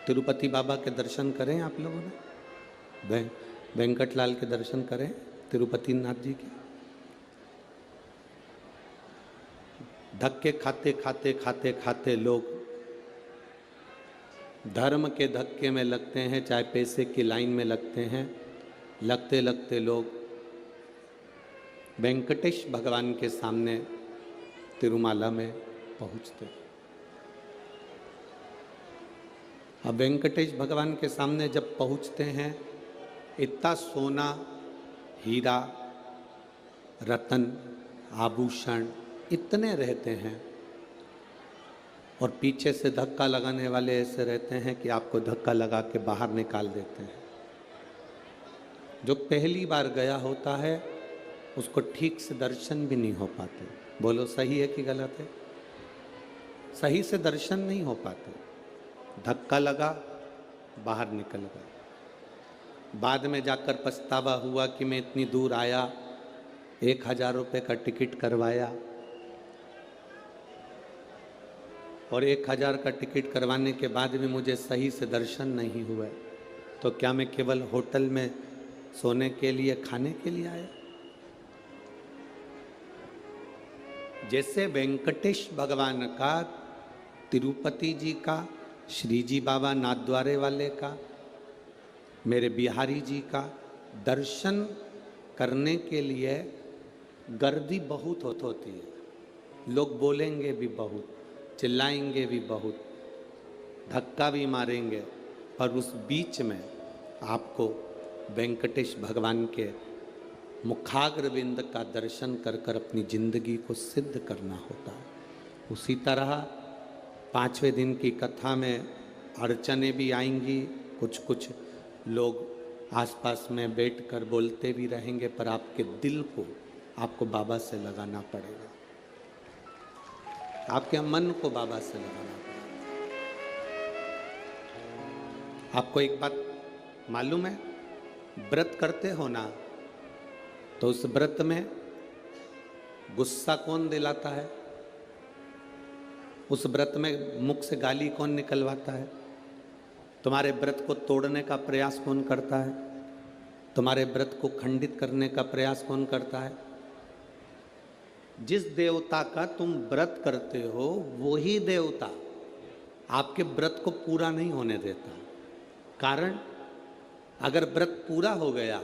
तिरुपति बाबा के दर्शन करें आप लोगों ने? वेंकटलाल के दर्शन करें तिरुपति नाथ जी के? धक्के खाते खाते खाते खाते लोग धर्म के धक्के में लगते हैं, चाहे पैसे की लाइन में लगते हैं, लगते लगते लोग वेंकटेश भगवान के सामने तिरुमाला में पहुंचते। अब वेंकटेश भगवान के सामने जब पहुंचते हैं, इतना सोना, हीरा, रतन, आभूषण इतने रहते हैं, और पीछे से धक्का लगाने वाले ऐसे रहते हैं कि आपको धक्का लगा के बाहर निकाल देते हैं। जो पहली बार गया होता है उसको ठीक से दर्शन भी नहीं हो पाते। बोलो सही है कि गलत है? सही से दर्शन नहीं हो पाते। धक्का लगा, बाहर निकल गए। बाद में जाकर पछतावा हुआ कि मैं इतनी दूर आया, 1000 रुपये का टिकट करवाया, और 1000 का टिकट करवाने के बाद भी मुझे सही से दर्शन नहीं हुए, तो क्या मैं केवल होटल में सोने के लिए, खाने के लिए आया? जैसे वेंकटेश भगवान का, तिरुपति जी का, श्री जी बाबा नाथद्वारे वाले का, मेरे बिहारी जी का दर्शन करने के लिए गर्दी बहुत होती है। लोग बोलेंगे भी बहुत, चिल्लाएंगे भी बहुत, धक्का भी मारेंगे, पर उस बीच में आपको वेंकटेश भगवान के मुखाग्रविंद का दर्शन कर कर अपनी जिंदगी को सिद्ध करना होता है। उसी तरह 5वें दिन की कथा में अड़चने भी आएंगी, कुछ लोग आसपास में बैठकर बोलते भी रहेंगे, पर आपके दिल को आपको बाबा से लगाना पड़ेगा, आपके मन को बाबा से लगाना पड़ेगा। आपको एक बात मालूम है, व्रत करते हो ना, तो उस व्रत में गुस्सा कौन दिलाता है? उस व्रत में मुख से गाली कौन निकलवाता है? तुम्हारे व्रत को तोड़ने का प्रयास कौन करता है? तुम्हारे व्रत को खंडित करने का प्रयास कौन करता है? जिस देवता का तुम व्रत करते हो वही देवता आपके व्रत को पूरा नहीं होने देता। कारण, अगर व्रत पूरा हो गया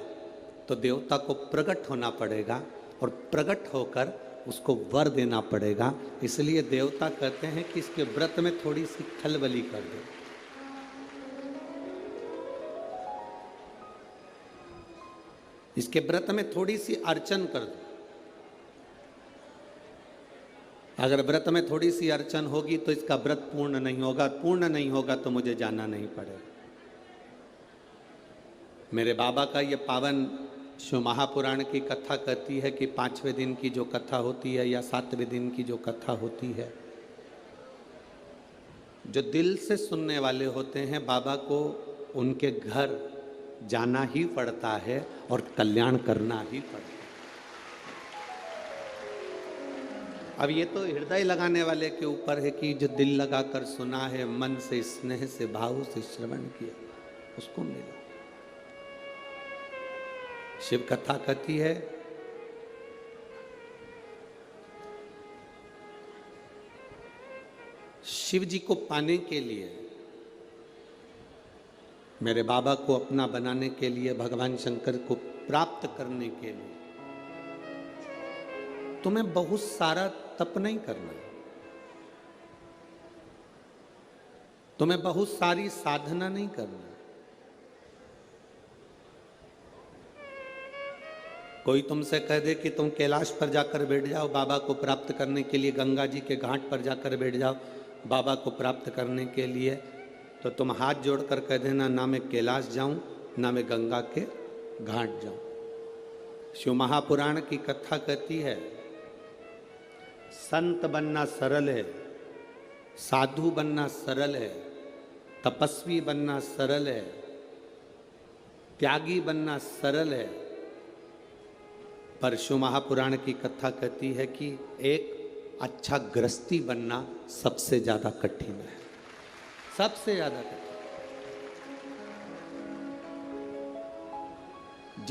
तो देवता को प्रकट होना पड़ेगा, और प्रकट होकर उसको वर देना पड़ेगा। इसलिए देवता कहते हैं कि इसके व्रत में थोड़ी सी खलबली कर दो। इसके व्रत में थोड़ी सी अर्चन कर दो। अगर व्रत में थोड़ी सी अर्चन होगी तो इसका व्रत पूर्ण नहीं होगा, पूर्ण नहीं होगा तो मुझे जाना नहीं पड़ेगा। मेरे बाबा का ये पावन शिव महापुराण की कथा कहती है कि 5वें दिन की जो कथा होती है या 7वें दिन की जो कथा होती है, जो दिल से सुनने वाले होते हैं, बाबा को उनके घर जाना ही पड़ता है और कल्याण करना ही पड़ता है। अब ये तो हृदय लगाने वाले के ऊपर है कि जो दिल लगाकर सुना है, मन से, स्नेह से, भाव से श्रवण किया, उसको मिला। शिव कथा कहती है शिव जी को पाने के लिए, मेरे बाबा को अपना बनाने के लिए, भगवान शंकर को प्राप्त करने के लिए तुम्हें बहुत सारा तप नहीं करना, तुम्हें बहुत सारी साधना नहीं करना। कोई तुमसे कह दे कि तुम कैलाश पर जाकर बैठ जाओ बाबा को प्राप्त करने के लिए, गंगा जी के घाट पर जाकर बैठ जाओ बाबा को प्राप्त करने के लिए, तो तुम हाथ जोड़कर कह देना, ना मैं कैलाश जाऊं, ना मैं गंगा के घाट जाऊं। शिव महापुराण की कथा कहती है, संत बनना सरल है, साधु बनना सरल है, तपस्वी बनना सरल है, त्यागी बनना सरल है, पर शिव महापुराण की कथा कहती है कि एक अच्छा गृहस्थी बनना सबसे ज्यादा कठिन है, सबसे ज्यादा कठिन।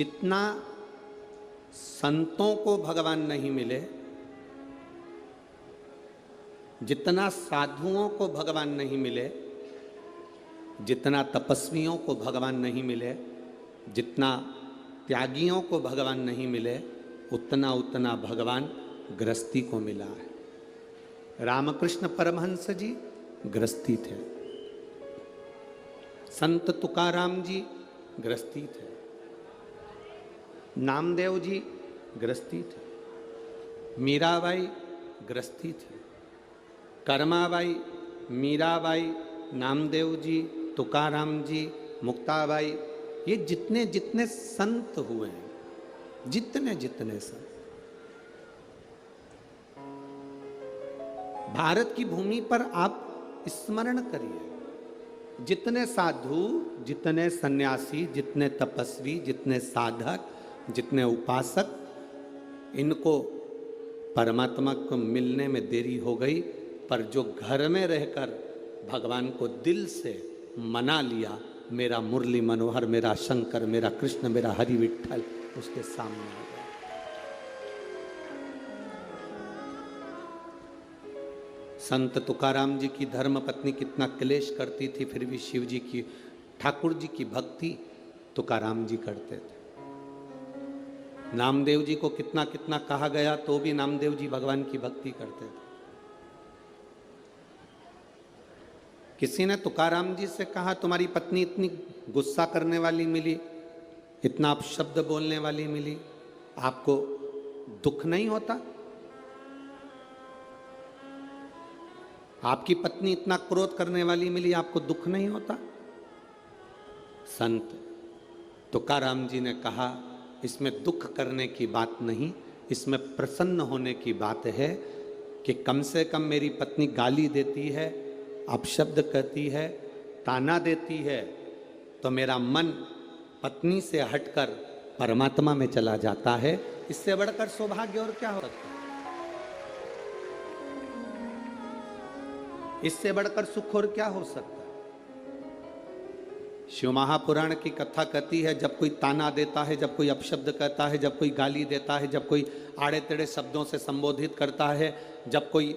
जितना संतों को भगवान नहीं मिले, जितना साधुओं को भगवान नहीं मिले, जितना तपस्वियों को भगवान नहीं मिले, जितना त्यागियों को भगवान नहीं मिले, उतना उतना भगवान गृहस्थी को मिला है। रामकृष्ण परमहंस जी गृहस्थी थे, संत तुकाराम जी गृहस्थी थे, नामदेव जी गृहस्थी थे, मीराबाई गृहस्थी थे, कर्माबाई, मीराबाई, नामदेव जी, तुकाराम जी, मुक्ताबाई, ये जितने जितने संत हुए हैं, जितने जितने संत, भारत की भूमि पर आप स्मरण करिए, जितने साधु, जितने सन्यासी, जितने तपस्वी, जितने साधक, जितने उपासक, इनको परमात्मा को मिलने में देरी हो गई, पर जो घर में रहकर भगवान को दिल से मना लिया, मेरा मुरली मनोहर, मेरा शंकर, मेरा कृष्ण, मेरा हरि विठ्ठल, उसके सामने आ गया। संत तुकाराम जी की धर्म पत्नी कितना क्लेश करती थी, फिर भी शिव जी की, ठाकुर जी की भक्ति तुकाराम जी करते थे। नामदेव जी को कितना कितना कहा गया तो भी नामदेव जी भगवान की भक्ति करते थे। किसी ने तुकाराम जी से कहा, तुम्हारी पत्नी इतनी गुस्सा करने वाली मिली, इतना अपशब्द बोलने वाली मिली, आपको दुख नहीं होता? आपकी पत्नी इतना क्रोध करने वाली मिली, आपको दुख नहीं होता? संत तुकाराम जी ने कहा, इसमें दुख करने की बात नहीं, इसमें प्रसन्न होने की बात है कि कम से कम मेरी पत्नी गाली देती है, अपशब्द कहती है, ताना देती है, तो मेरा मन पत्नी से हटकर परमात्मा में चला जाता है। इससे बढ़कर सौभाग्य और क्या हो सकता है? इससे बढ़कर सुख और क्या हो सकता है? शिव महापुराण की कथा कहती है, जब कोई ताना देता है, जब कोई अपशब्द कहता है, जब कोई गाली देता है, जब कोई आड़े टेढ़े शब्दों से संबोधित करता है, जब कोई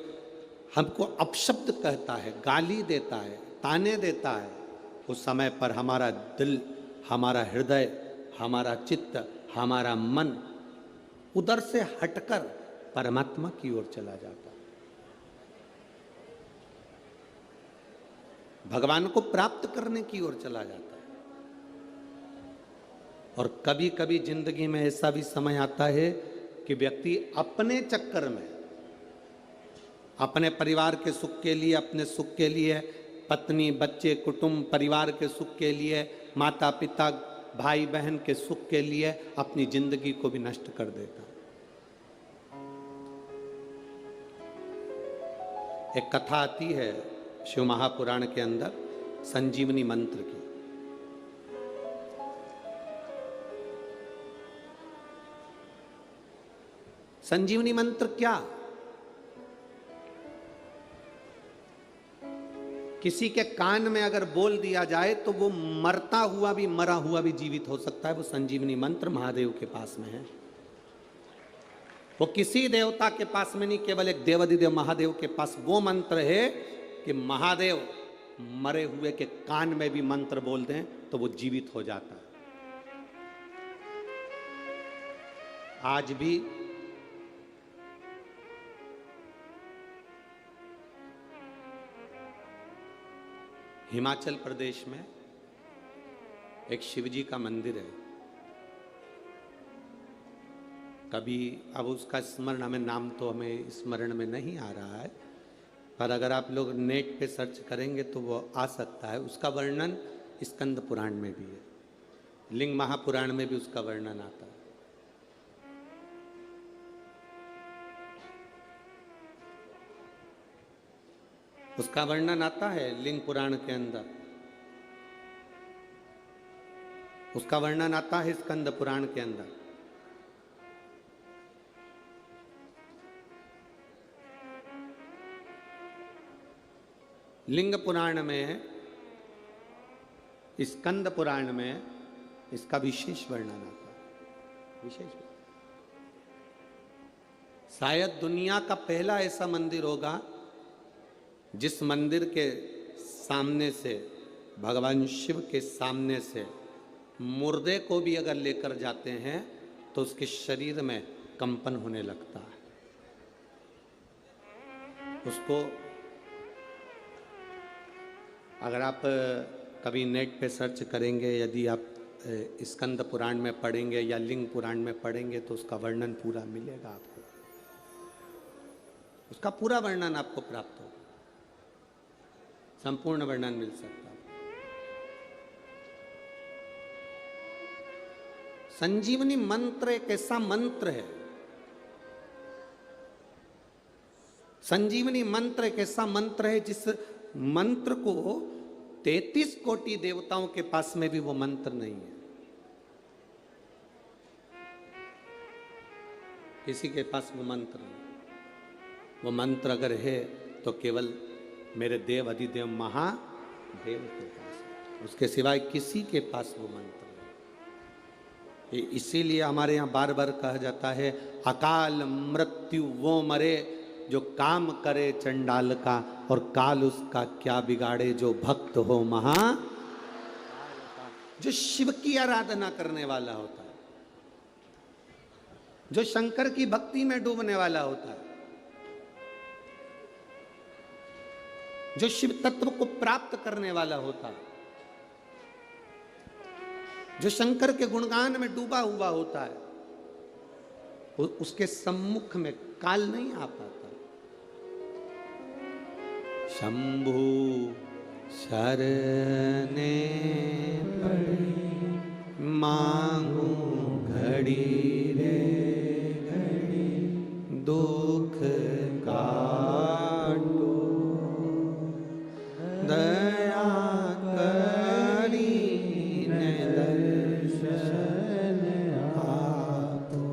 हमको अपशब्द कहता है, गाली देता है, ताने देता है, उस समय पर हमारा दिल, हमारा हृदय, हमारा चित्त, हमारा मन उधर से हटकर परमात्मा की ओर चला जाता है, भगवान को प्राप्त करने की ओर चला जाता है। और कभी कभी जिंदगी में ऐसा भी समय आता है कि व्यक्ति अपने चक्कर में, अपने परिवार के सुख के लिए, अपने सुख के लिए, पत्नी, बच्चे, कुटुंब, परिवार के सुख के लिए, माता पिता, भाई बहन के सुख के लिए अपनी जिंदगी को भी नष्ट कर देता है। एक कथा आती है शिव महापुराण के अंदर, संजीवनी मंत्र की। संजीवनी मंत्र क्या? किसी के कान में अगर बोल दिया जाए तो वो मरता हुआ भी, मरा हुआ भी जीवित हो सकता है। वो संजीवनी मंत्र महादेव के पास में है। वो किसी देवता के पास में नहीं, केवल एक देवाधिदेव महादेव के पास वो मंत्र है कि महादेव मरे हुए के कान में भी मंत्र बोल दें तो वो जीवित हो जाता है। आज भी हिमाचल प्रदेश में एक शिवजी का मंदिर है। कभी, अब उसका स्मरण, हमें नाम तो हमें स्मरण में नहीं आ रहा है, पर अगर आप लोग नेट पे सर्च करेंगे तो वो आ सकता है। उसका वर्णन स्कंद पुराण में भी है, लिंग महापुराण में भी उसका वर्णन आता है। उसका वर्णन आता है लिंग पुराण के अंदर, उसका वर्णन आता है स्कंद पुराण के अंदर। लिंग पुराण में, स्कंद पुराण में इसका विशेष वर्णन आता है। विशेष। शायद दुनिया का पहला ऐसा मंदिर होगा जिस मंदिर के सामने से, भगवान शिव के सामने से मुर्दे को भी अगर लेकर जाते हैं तो उसके शरीर में कंपन होने लगता है। उसको अगर आप कभी नेट पे सर्च करेंगे, यदि आप स्कंद पुराण में पढ़ेंगे या लिंग पुराण में पढ़ेंगे तो उसका वर्णन पूरा मिलेगा आपको, उसका पूरा वर्णन आपको प्राप्त होगा, संपूर्ण वर्णन मिल सकता है। संजीवनी मंत्र एक ऐसा मंत्र है, संजीवनी मंत्र एक ऐसा मंत्र है जिस मंत्र को 33 कोटि देवताओं के पास में भी वो मंत्र नहीं है। किसी के पास वो मंत्र नहीं। वो मंत्र अगर है तो केवल मेरे देव अधिदेव महादेव के पास है, उसके सिवाय किसी के पास वो मंत्र नहीं। इसीलिए हमारे यहाँ बार बार कहा जाता है, अकाल मृत्यु वो मरे जो काम करे चंडाल का, और काल उसका क्या बिगाड़े जो भक्त हो महा। जो शिव की आराधना करने वाला होता है, जो शंकर की भक्ति में डूबने वाला होता है, जो शिव तत्व को प्राप्त करने वाला होता है, जो शंकर के गुणगान में डूबा हुआ होता है, उसके सम्मुख में काल नहीं आ पाता। शंभु शरणे पड़े मांगू घड़ी रे घड़ी, दुख काटो दया करी ने दर्शन आपो।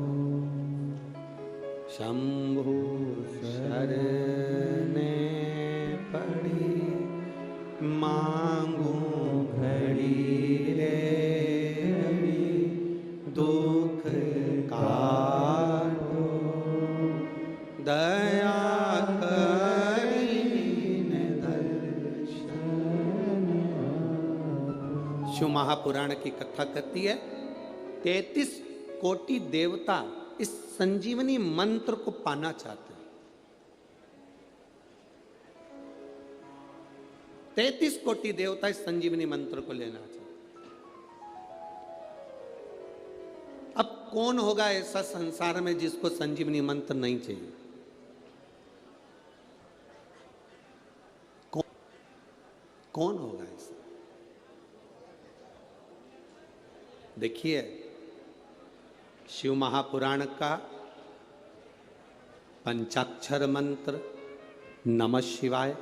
शंभु शरणे पड़ी मांगू घड़ी रे घड़ी, दुख काटो दया करी ने दर्शन। शिव महापुराण की कथा कहती है 33 कोटि देवता इस संजीवनी मंत्र को पाना चाहते हैं। 33 कोटि देवता इस संजीवनी मंत्र को लेना चाहते। अब कौन होगा ऐसा संसार में जिसको संजीवनी मंत्र नहीं चाहिए? कौन होगा ऐसा? देखिए, शिव महापुराण का पंचाक्षर मंत्र नमः शिवाय,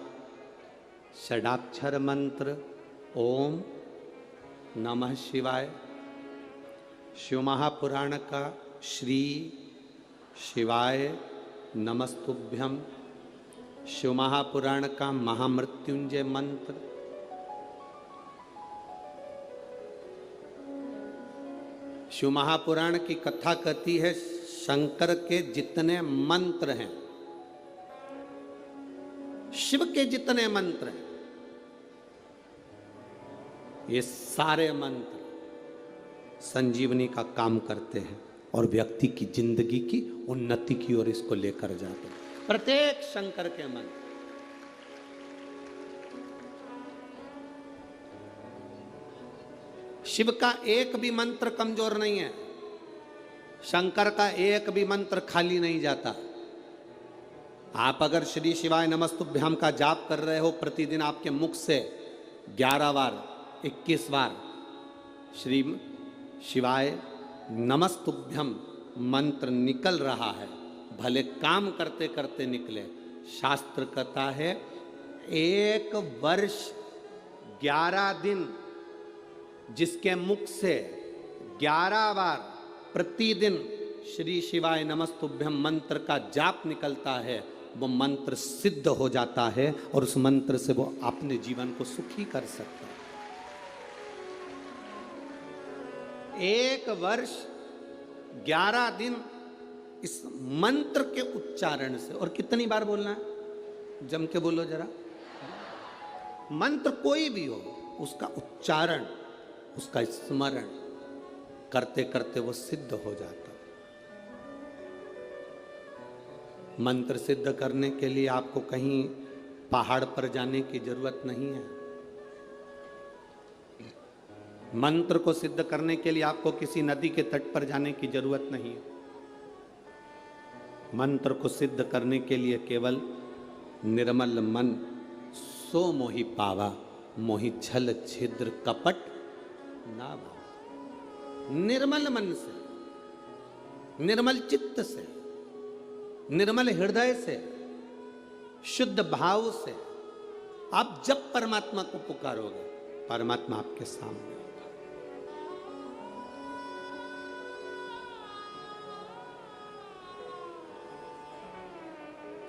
षडाक्षर मंत्र ओम नमः शिवाय, शिव महापुराण का श्री शिवाय नमस्तुभ्यम, शिव महापुराण का महामृत्युंजय मंत्र, शिव महापुराण की कथा कहती है शंकर के जितने मंत्र हैं, शिव के जितने मंत्र हैं, ये सारे मंत्र संजीवनी का काम करते हैं और व्यक्ति की जिंदगी की उन्नति की ओर इसको लेकर जाते हैं। प्रत्येक शंकर के मंत्र, शिव का एक भी मंत्र कमजोर नहीं है, शंकर का एक भी मंत्र खाली नहीं जाता। आप अगर श्री शिवाय नमस्तुभ्याम का जाप कर रहे हो, प्रतिदिन आपके मुख से 11 बार 21 बार श्री शिवाय नमस्तुभ्यम मंत्र निकल रहा है, भले काम करते करते निकले। शास्त्र कहता है 1 वर्ष 11 दिन जिसके मुख से 11 बार प्रतिदिन श्री शिवाय नमस्तुभ्यम मंत्र का जाप निकलता है, वो मंत्र सिद्ध हो जाता है और उस मंत्र से वो अपने जीवन को सुखी कर सकता है। 1 वर्ष 11 दिन इस मंत्र के उच्चारण से, और कितनी बार बोलना है, जम के बोलो जरा, मंत्र कोई भी हो उसका उच्चारण, उसका स्मरण करते करते वो सिद्ध हो जाता है। मंत्र सिद्ध करने के लिए आपको कहीं पहाड़ पर जाने की जरूरत नहीं है। मंत्र को सिद्ध करने के लिए आपको किसी नदी के तट पर जाने की जरूरत नहीं है। मंत्र को सिद्ध करने के लिए केवल निर्मल मन सो मोहि पावा, मोहि छल छिद्र कपट ना भावा। निर्मल मन से, निर्मल चित्त से, निर्मल हृदय से, शुद्ध भाव से आप जब परमात्मा को पुकारोगे, परमात्मा आपके सामने होगा।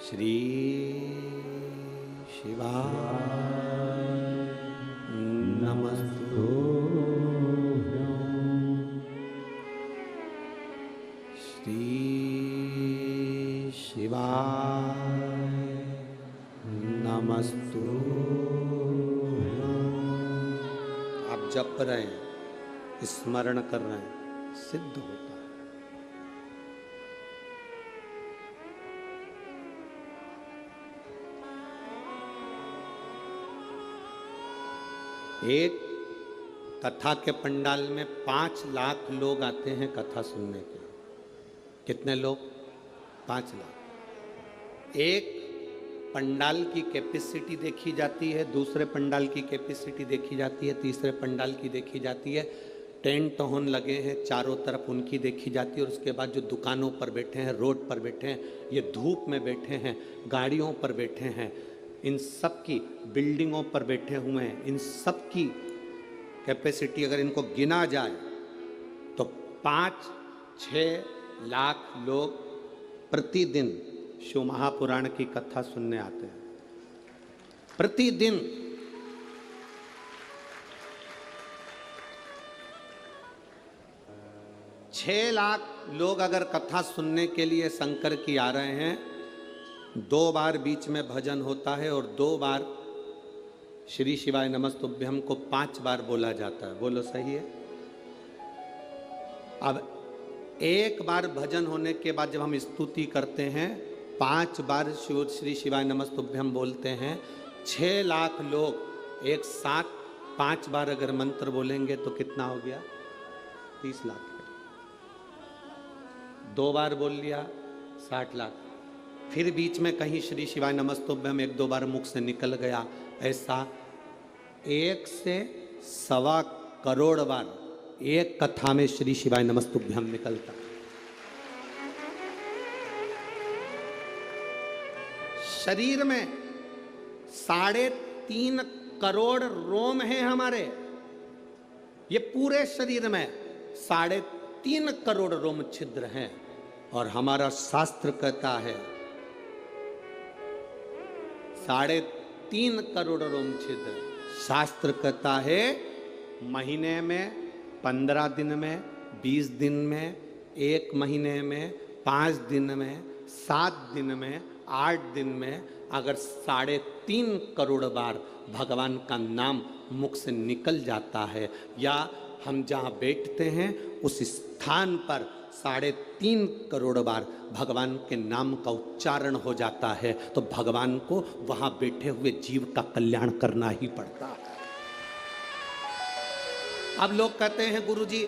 श्री शिवाय नमस्तुभ्यं, श्री शिवाय नमस्तुभ्यं। आप जप रहे हैं, स्मरण कर रहे हैं, सिद्ध होता है। एक कथा के पंडाल में 5 लाख लोग आते हैं कथा सुनने के। कितने लोग? 5 लाख। एक पंडाल की कैपेसिटी देखी जाती है, दूसरे पंडाल की कैपेसिटी देखी जाती है, तीसरे पंडाल की देखी जाती है। टेंट होन लगे हैं चारों तरफ, उनकी देखी जाती है। और उसके बाद जो दुकानों पर बैठे हैं, रोड पर बैठे हैं, ये धूप में बैठे हैं, गाड़ियों पर बैठे हैं, इन सब की, बिल्डिंगों पर बैठे हुए हैं, इन सब की कैपेसिटी अगर इनको गिना जाए तो 5-6 लाख लोग प्रतिदिन शिव महापुराण की कथा सुनने आते हैं। प्रतिदिन। छह लाख लोग अगर कथा सुनने के लिए शंकर की आ रहे हैं, 2 बार बीच में भजन होता है और 2 बार श्री शिवाय नमस्तुभ्यम को 5 बार बोला जाता है। बोलो सही है? अब 1 बार भजन होने के बाद जब हम स्तुति करते हैं, 5 बार श्री शिवाय नमस्तुभ्यम बोलते हैं, 6 लाख लोग एक साथ 5 बार अगर मंत्र बोलेंगे तो कितना हो गया? 30 लाख। 2 बार बोल लिया 60 लाख। फिर बीच में कहीं श्री शिवाय नमस्तुभ्यम 1-2 बार मुख से निकल गया। ऐसा 1 से 1.25 करोड़ बार एक कथा में श्री शिवाय नमस्तुभ्यम निकलता। शरीर में 3.5 करोड़ रोम हैं हमारे। ये पूरे शरीर में 3.5 करोड़ रोम छिद्र हैं। और हमारा शास्त्र कहता है 3.5 करोड़ रोम छिद्र। शास्त्र कहता है महीने में, 15 दिन में, 20 दिन में, 1 महीने में, 5 दिन में, 7 दिन में, 8 दिन में अगर 3.5 करोड़ बार भगवान का नाम मुख से निकल जाता है, या हम जहाँ बैठते हैं उस स्थान पर 3.5 करोड़ बार भगवान के नाम का उच्चारण हो जाता है, तो भगवान को वहाँ बैठे हुए जीव का कल्याण करना ही पड़ता है। अब लोग कहते हैं गुरुजी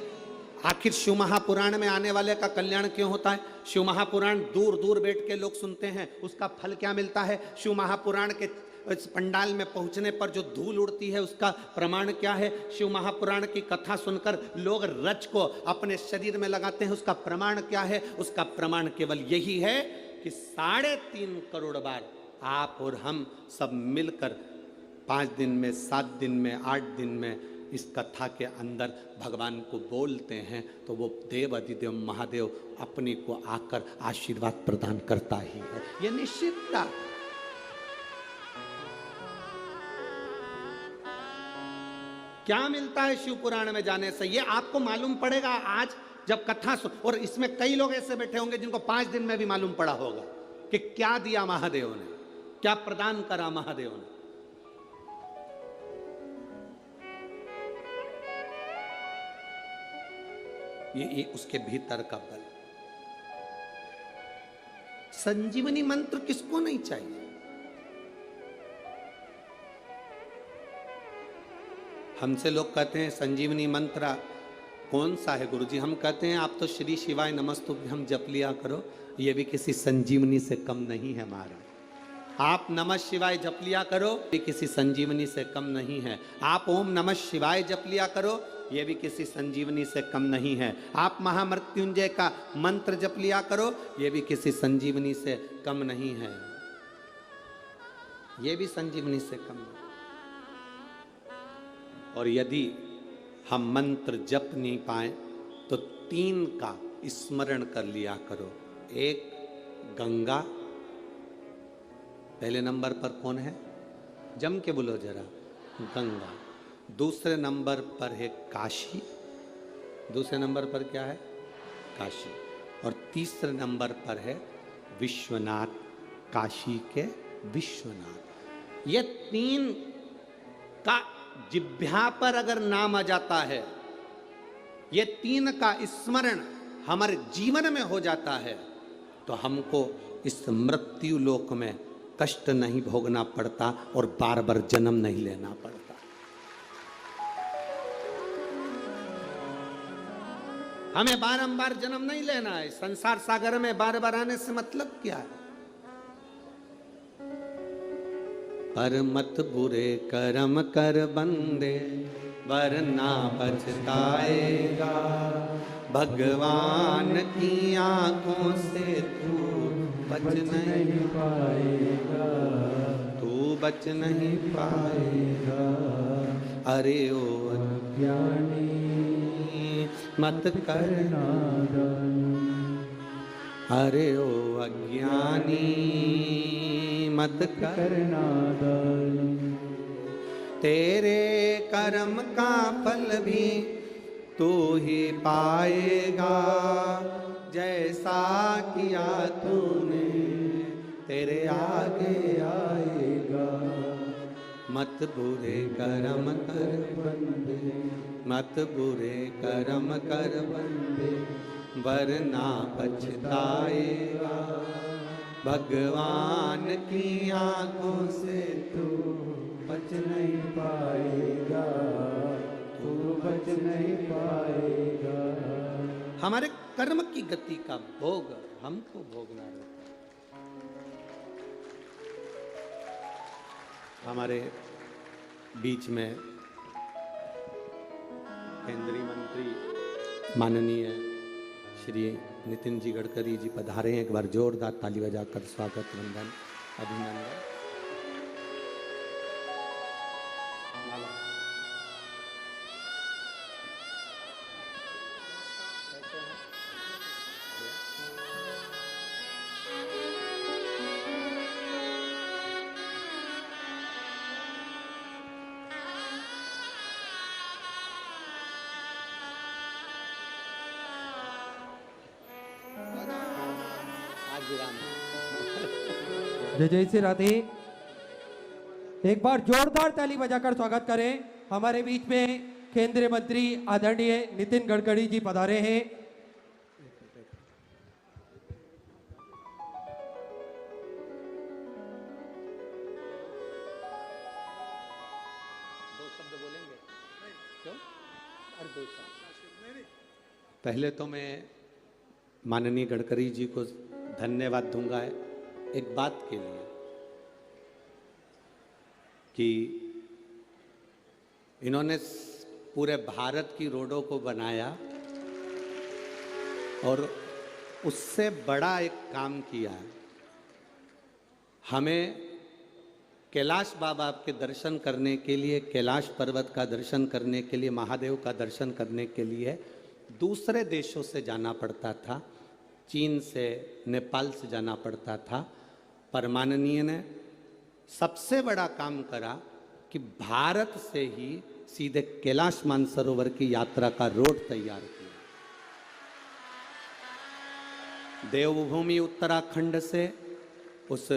आखिर शिव महापुराण में आने वाले का कल्याण क्यों होता है? शिव महापुराण दूर दूर बैठ के लोग सुनते हैं, उसका फल क्या मिलता है? शिव महापुराण के इस पंडाल में पहुंचने पर जो धूल उड़ती है उसका प्रमाण क्या है? शिव महापुराण की कथा सुनकर लोग रच को अपने शरीर में लगाते हैं, उसका प्रमाण क्या है? उसका प्रमाण केवल यही है कि 3.5 करोड़ बार आप और हम सब मिलकर 5 दिन में, 7 दिन में, 8 दिन में इस कथा के अंदर भगवान को बोलते हैं, तो वो देव अधिदेव महादेव अपने को आकर आशीर्वाद प्रदान करता ही है। ये निश्चितता। क्या मिलता है शिव पुराण में जाने से? ये आपको मालूम पड़ेगा। आज जब कथा सुन, और इसमें कई लोग ऐसे बैठे होंगे जिनको 5 दिन में भी मालूम पड़ा होगा कि क्या दिया महादेव ने, क्या प्रदान करा महादेव ने। ये उसके भीतर का बल। संजीवनी मंत्र किसको नहीं चाहिए? हमसे लोग कहते हैं संजीवनी मंत्र कौन सा है गुरुजी? हम कहते हैं आप तो श्री शिवाय नमस्तुभ्यम जप लिया करो, ये भी किसी संजीवनी से कम नहीं है महाराज। आप नमः शिवाय जप लिया करो, ये किसी संजीवनी से कम नहीं है। आप ओम नमः शिवाय जप लिया करो, ये भी किसी संजीवनी से कम नहीं है। आप महामृत्युंजय का मंत्र जप लिया करो, ये भी किसी संजीवनी से कम नहीं है। ये भी संजीवनी से कम नहीं। और यदि हम मंत्र जप नहीं पाए तो 3 का स्मरण कर लिया करो। एक गंगा, पहले नंबर पर कौन है? जम के बोलो जरा, गंगा। दूसरे नंबर पर है काशी, दूसरे नंबर पर क्या है? काशी। और तीसरे नंबर पर है विश्वनाथ, काशी के विश्वनाथ। ये 3 का जिह्वा पर अगर नाम आ जाता है, ये 3 का स्मरण हमारे जीवन में हो जाता है, तो हमको इस मृत्यु लोक में कष्ट नहीं भोगना पड़ता और बार बार जन्म नहीं लेना पड़ता। हमें बारंबार जन्म नहीं लेना है। संसार सागर में बार बार आने से मतलब क्या है? पर मत बुरे कर्म कर बंदे, वरना पछताएगा। भगवान की आंखों से तू बच नहीं पाएगा, तू बच नहीं पाएगा। अरे ओ अज्ञानी मत करना दानी, अरे ओ अज्ञानी मत करना दानी। तेरे कर्म का फल भी तू ही पाएगा, जैसा किया तूने तेरे आगे आएगा। मत बुरे कर्म कर बंदे, मत बुरे कर्म कर बंदे, वरना पछताएगा। भगवान की आंखों से तू बच नहीं पाएगा, तू बच नहीं पाएगा। हमारे कर्म की गति का भोग हमको भोगना है। हमारे बीच में केंद्रीय मंत्री माननीय श्री नितिन जी गडकरी जी पधारे हैं। एक बार जोरदार ताली बजाकर स्वागत, वंदन, अभिनंदन। जय जय श्री राधे। एक बार जोरदार ताली बजाकर स्वागत करें। हमारे बीच में केंद्रीय मंत्री आदरणीय नितिन गडकरी जी पधारे हैं। दो शब्द बोलेंगे? क्यों? अरे दो शब्द। पहले तो मैं माननीय गडकरी जी को धन्यवाद दूंगा एक बात के लिए कि इन्होंने पूरे भारत की रोडों को बनाया और उससे बड़ा एक काम किया है। हमें कैलाश बाबा के दर्शन करने के लिए, कैलाश पर्वत का दर्शन करने के लिए, महादेव का दर्शन करने के लिए दूसरे देशों से जाना पड़ता था। चीन से, नेपाल से जाना पड़ता था। पर माननीय ने सबसे बड़ा काम करा कि भारत से ही सीधे कैलाश मानसरोवर की यात्रा का रोड तैयार किया। देवभूमि उत्तराखंड से उस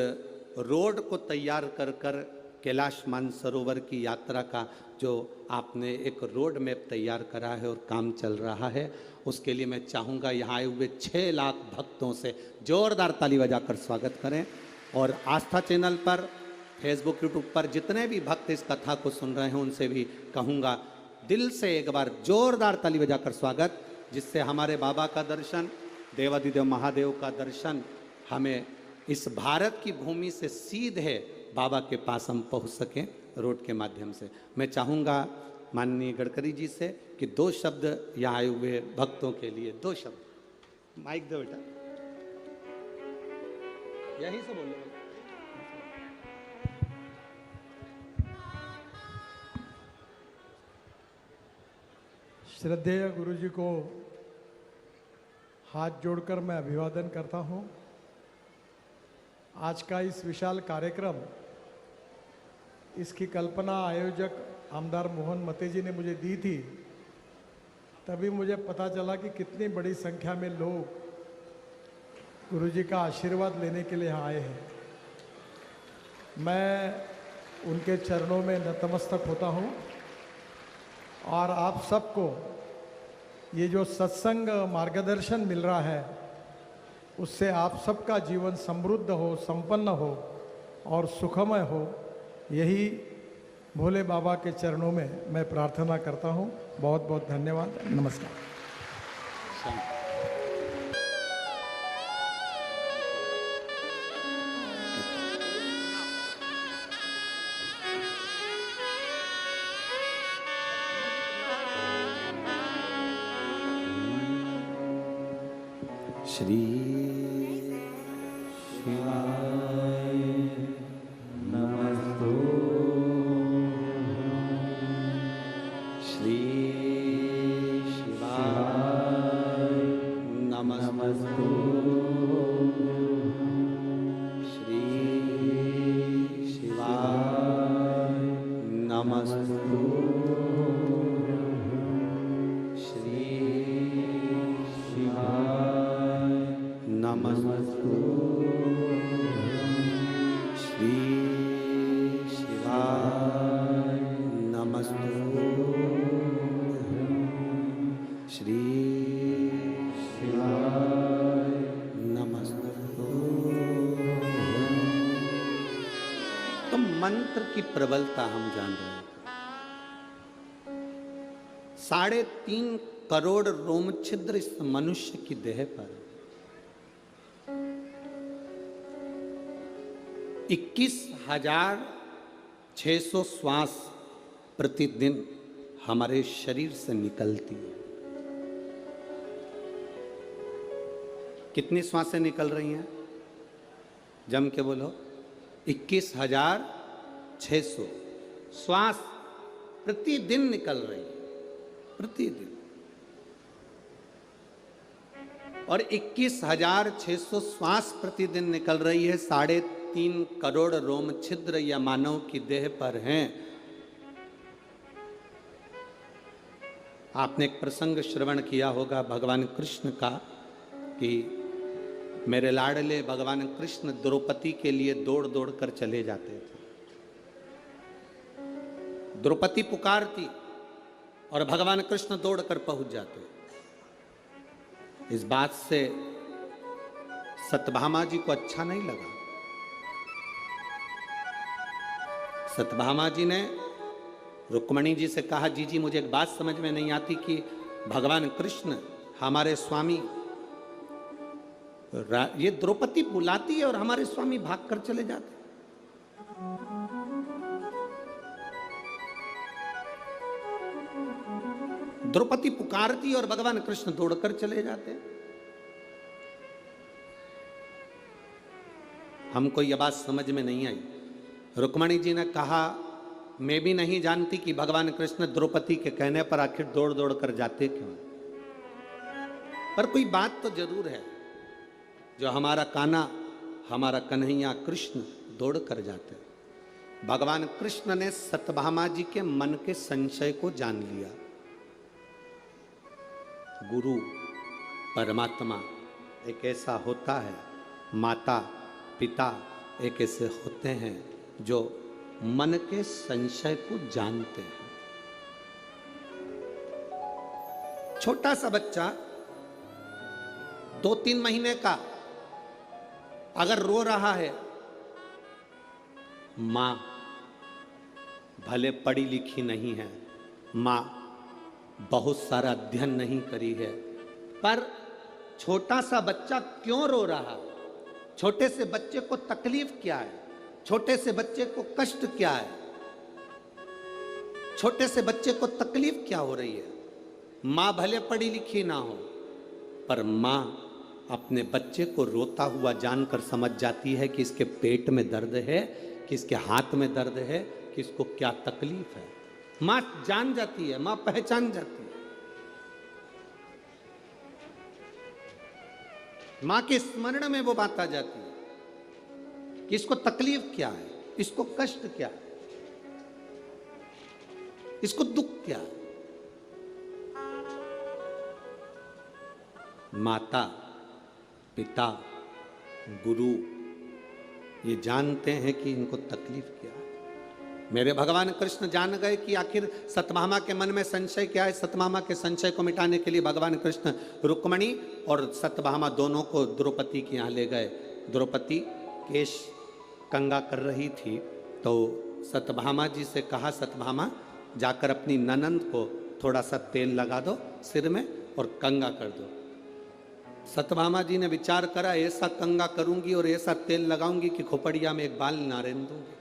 रोड को तैयार कर कर कैलाश मानसरोवर की यात्रा का जो आपने एक रोड मैप तैयार करा है और काम चल रहा है, उसके लिए मैं चाहूँगा यहाँ आए हुए 6 लाख भक्तों से जोरदार ताली बजाकर स्वागत करें। और आस्था चैनल पर, फेसबुक, यूट्यूब पर जितने भी भक्त इस कथा को सुन रहे हैं उनसे भी कहूँगा दिल से एक बार जोरदार ताली बजाकर स्वागत, जिससे हमारे बाबा का दर्शन, देवाधिदेव महादेव का दर्शन हमें इस भारत की भूमि से सीधे बाबा के पास हम पहुंच सकें रोड के माध्यम से। मैं चाहूँगा माननीय गडकरी जी से कि 2 शब्द यहाँ आए हुए भक्तों के लिए 2 शब्द। माइक दो बेटा, यहीं से बोलो। श्रद्धेय गुरु जी को हाथ जोड़कर मैं अभिवादन करता हूँ। आज का इस विशाल कार्यक्रम, इसकी कल्पना आयोजक आमदार मोहन मते जी ने मुझे दी थी, तभी मुझे पता चला कि कितनी बड़ी संख्या में लोग गुरु जी का आशीर्वाद लेने के लिए यहाँ आए हैं। मैं उनके चरणों में नतमस्तक होता हूँ और आप सबको ये जो सत्संग मार्गदर्शन मिल रहा है, उससे आप सबका जीवन समृद्ध हो, संपन्न हो और सुखमय हो, यही भोले बाबा के चरणों में मैं प्रार्थना करता हूँ। बहुत बहुत धन्यवाद। नमस्कार। श्री शिवाय नमस्तु, श्री शिवाय नमस्तु, श्री शिवाय नमस्तु, श्री शिवाय नमस्तु, श्री शिवाय नमस्तु, श्री शिवाय नमस्तु। तो मंत्र की प्रबलता हम जान रहे हैं। 3.5 करोड़ रोम छिद्र इस मनुष्य की देह पर, 21,600 श्वास प्रतिदिन हमारे शरीर से निकलती है। कितनी श्वासें निकल रही हैं? जम के बोलो। 21,600 श्वास प्रतिदिन निकल रही है, प्रतिदिन। और 21,600 श्वास प्रतिदिन निकल रही है। 3.5 करोड़ रोम छिद्र या मानव की देह पर हैं। आपने एक प्रसंग श्रवण किया होगा भगवान कृष्ण का, कि मेरे लाडले भगवान कृष्ण द्रौपदी के लिए दौड़ दौड़ कर चले जाते थे। द्रौपदी पुकारती और भगवान कृष्ण दौड़ कर पहुंच जाते। इस बात से सत्यभामा जी को अच्छा नहीं लगा। सत्यभामा जी ने रुक्मणी जी से कहा, जी मुझे एक बात समझ में नहीं आती कि भगवान कृष्ण हमारे स्वामी, ये द्रौपदी बुलाती है और हमारे स्वामी भागकर चले जाते। द्रौपदी पुकारती और भगवान कृष्ण दौड़कर चले जाते। हमको यह बात समझ में नहीं आई। रुक्मणी जी ने कहा, मैं भी नहीं जानती कि भगवान कृष्ण द्रौपदी के कहने पर आखिर दौड़ दौड़ कर जाते क्यों, पर कोई बात तो जरूर है, जो हमारा कान्हा, हमारा कन्हैया कृष्ण दौड़ कर जाते। भगवान कृष्ण ने सत्यभामा जी के मन के संशय को जान लिया। गुरु, परमात्मा, एक ऐसा होता है, माता पिता एक ऐसे होते हैं जो मन के संशय को जानते हैं। छोटा सा बच्चा 2-3 महीने का अगर रो रहा है, मां भले पढ़ी लिखी नहीं है, मां बहुत सारा अध्ययन नहीं करी है, पर छोटा सा बच्चा क्यों रो रहा? छोटे से बच्चे को तकलीफ क्या है? छोटे से बच्चे को कष्ट क्या है? छोटे से बच्चे को तकलीफ क्या हो रही है? मां भले पढ़ी लिखी ना हो, पर मां अपने बच्चे को रोता हुआ जानकर समझ जाती है कि इसके पेट में दर्द है, कि इसके हाथ में दर्द है, कि इसको क्या तकलीफ है। मां जान जाती है, मां पहचान जाती है। मां के स्मरण में वो बात आ जाती है कि इसको तकलीफ क्या है, इसको कष्ट क्या है, इसको दुख क्या है। माता पिता गुरु ये जानते हैं कि इनको तकलीफ क्या है। मेरे भगवान कृष्ण जान गए कि आखिर सत्यभामा के मन में संशय क्या है। सत्यभामा के संशय को मिटाने के लिए भगवान कृष्ण रुक्मणी और सत्यभामा दोनों को द्रौपदी के यहाँ ले गए। द्रौपदी केश कंगा कर रही थी तो सत्यभामा जी से कहा, सत्यभामा जाकर अपनी ननंद को थोड़ा सा तेल लगा दो सिर में और कंगा कर दो। सत्यभामा जी ने विचार करा, ऐसा कंगा करूंगी और ऐसा तेल लगाऊंगी कि खोपड़िया में एक बाल ना रहने दूंगी।